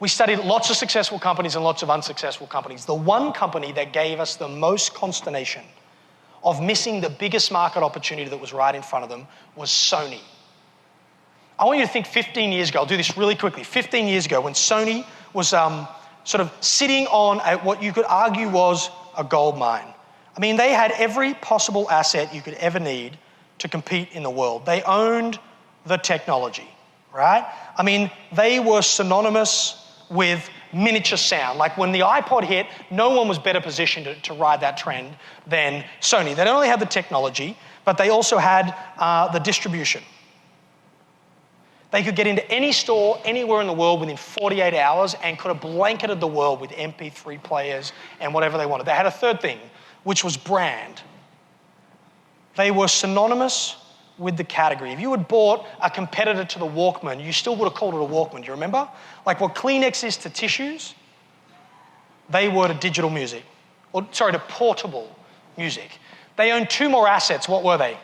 we studied lots of successful companies and lots of unsuccessful companies. The one company that gave us the most consternation of missing the biggest market opportunity that was right in front of them was Sony. I want you to think 15 years ago, I'll do this really quickly, 15 years ago when Sony was sort of sitting on what you could argue was a gold mine. I mean, they had every possible asset you could ever need to compete in the world. They owned the technology, right? I mean, they were synonymous with miniature sound. Like when the iPod hit, no one was better positioned to ride that trend than Sony. They not only had the technology, but they also had the distribution. They could get into any store anywhere in the world within 48 hours and could have blanketed the world with MP3 players and whatever they wanted. They had a third thing, which was brand. They were synonymous with the category. If you had bought a competitor to the Walkman, you still would have called it a Walkman. Do you remember? Like what Kleenex is to tissues, they were to digital music. Or, sorry, to portable music. They owned two more assets. What were they?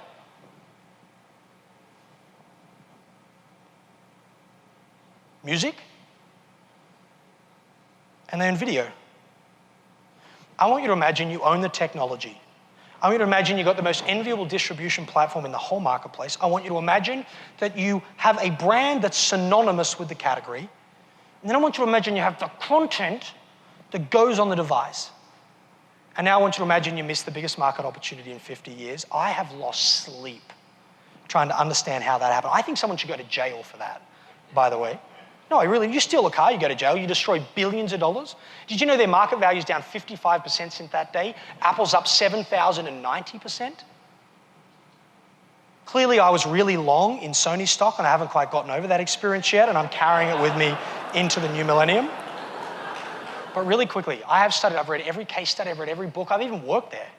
Music, and they own video. I want you to imagine you own the technology. I want you to imagine you've got the most enviable distribution platform in the whole marketplace. I want you to imagine that you have a brand that's synonymous with the category. And then I want you to imagine you have the content that goes on the device. And now I want you to imagine you missed the biggest market opportunity in 50 years. I have lost sleep trying to understand how that happened. I think someone should go to jail for that, by the way. No, really, you steal a car, you go to jail, you destroy billions of dollars. Did you know their market value is down 55% since that day? Apple's up 7,090%. Clearly, I was really long in Sony stock and I haven't quite gotten over that experience yet and I'm carrying it with me into the new millennium. But really quickly, I've read every case study, I've read every book, I've even worked there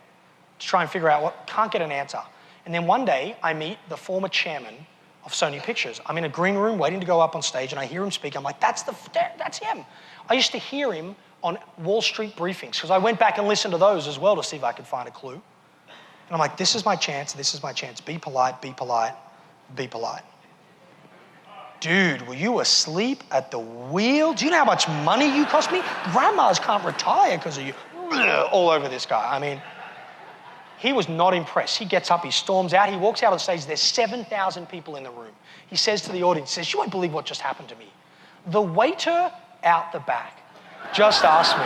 to try and figure out can't get an answer. And then one day, I meet the former chairman of Sony Pictures. I'm in a green room waiting to go up on stage and I hear him speak. I'm like, that's him. I used to hear him on Wall Street briefings because I went back and listened to those as well to see if I could find a clue. And I'm like, this is my chance, this is my chance. Be polite, be polite, be polite. Dude, were you asleep at the wheel? Do you know how much money you cost me? Grandmas can't retire because of you. All over this guy. I mean, he was not impressed. He gets up, he storms out, he walks out on stage, there's 7,000 people in the room. He says to the audience, you won't believe what just happened to me. The waiter out the back just asked me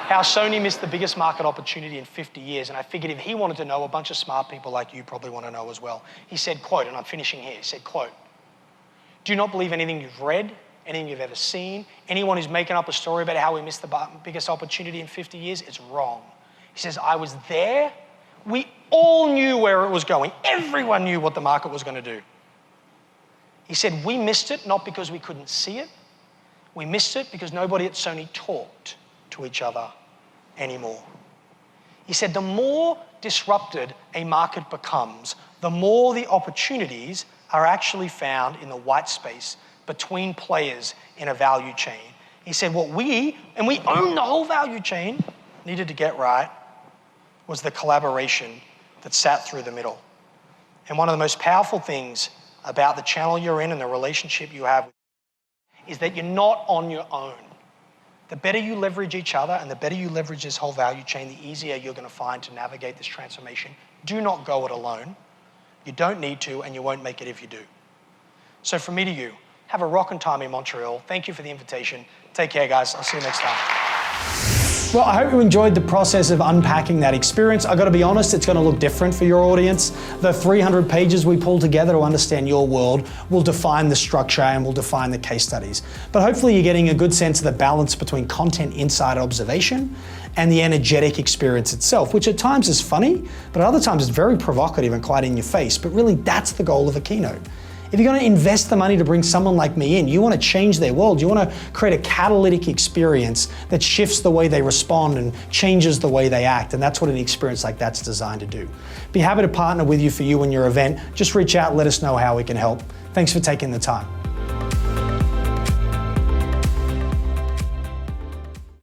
how Sony missed the biggest market opportunity in 50 years, and I figured if he wanted to know, a bunch of smart people like you probably want to know as well. He said, quote, and I'm finishing here, he said, quote, do not believe anything you've read, anything you've ever seen. Anyone who's making up a story about how we missed the biggest opportunity in 50 years, it's wrong. He says, I was there. We all knew where it was going. Everyone knew what the market was going to do. He said, we missed it not because we couldn't see it. We missed it because nobody at Sony talked to each other anymore. He said, the more disrupted a market becomes, the more the opportunities are actually found in the white space between players in a value chain. He said, what we own the whole value chain, needed to get right was the collaboration that sat through the middle. And one of the most powerful things about the channel you're in and the relationship you have is that you're not on your own. The better you leverage each other and the better you leverage this whole value chain, the easier you're going to find to navigate this transformation. Do not go it alone. You don't need to, and you won't make it if you do. So from me to you, have a rockin' time in Montreal. Thank you for the invitation. Take care, guys. I'll see you next time. Well, I hope you enjoyed the process of unpacking that experience. I got to be honest, it's going to look different for your audience. The 300 pages we pulled together to understand your world will define the structure and will define the case studies. But hopefully you're getting a good sense of the balance between content, insight, observation, and the energetic experience itself, which at times is funny, but at other times is very provocative and quite in your face. But really, that's the goal of a keynote. If you're going to invest the money to bring someone like me in, you want to change their world. You want to create a catalytic experience that shifts the way they respond and changes the way they act. And that's what an experience like that's designed to do. Be happy to partner with you for you and your event. Just reach out and let us know how we can help. Thanks for taking the time.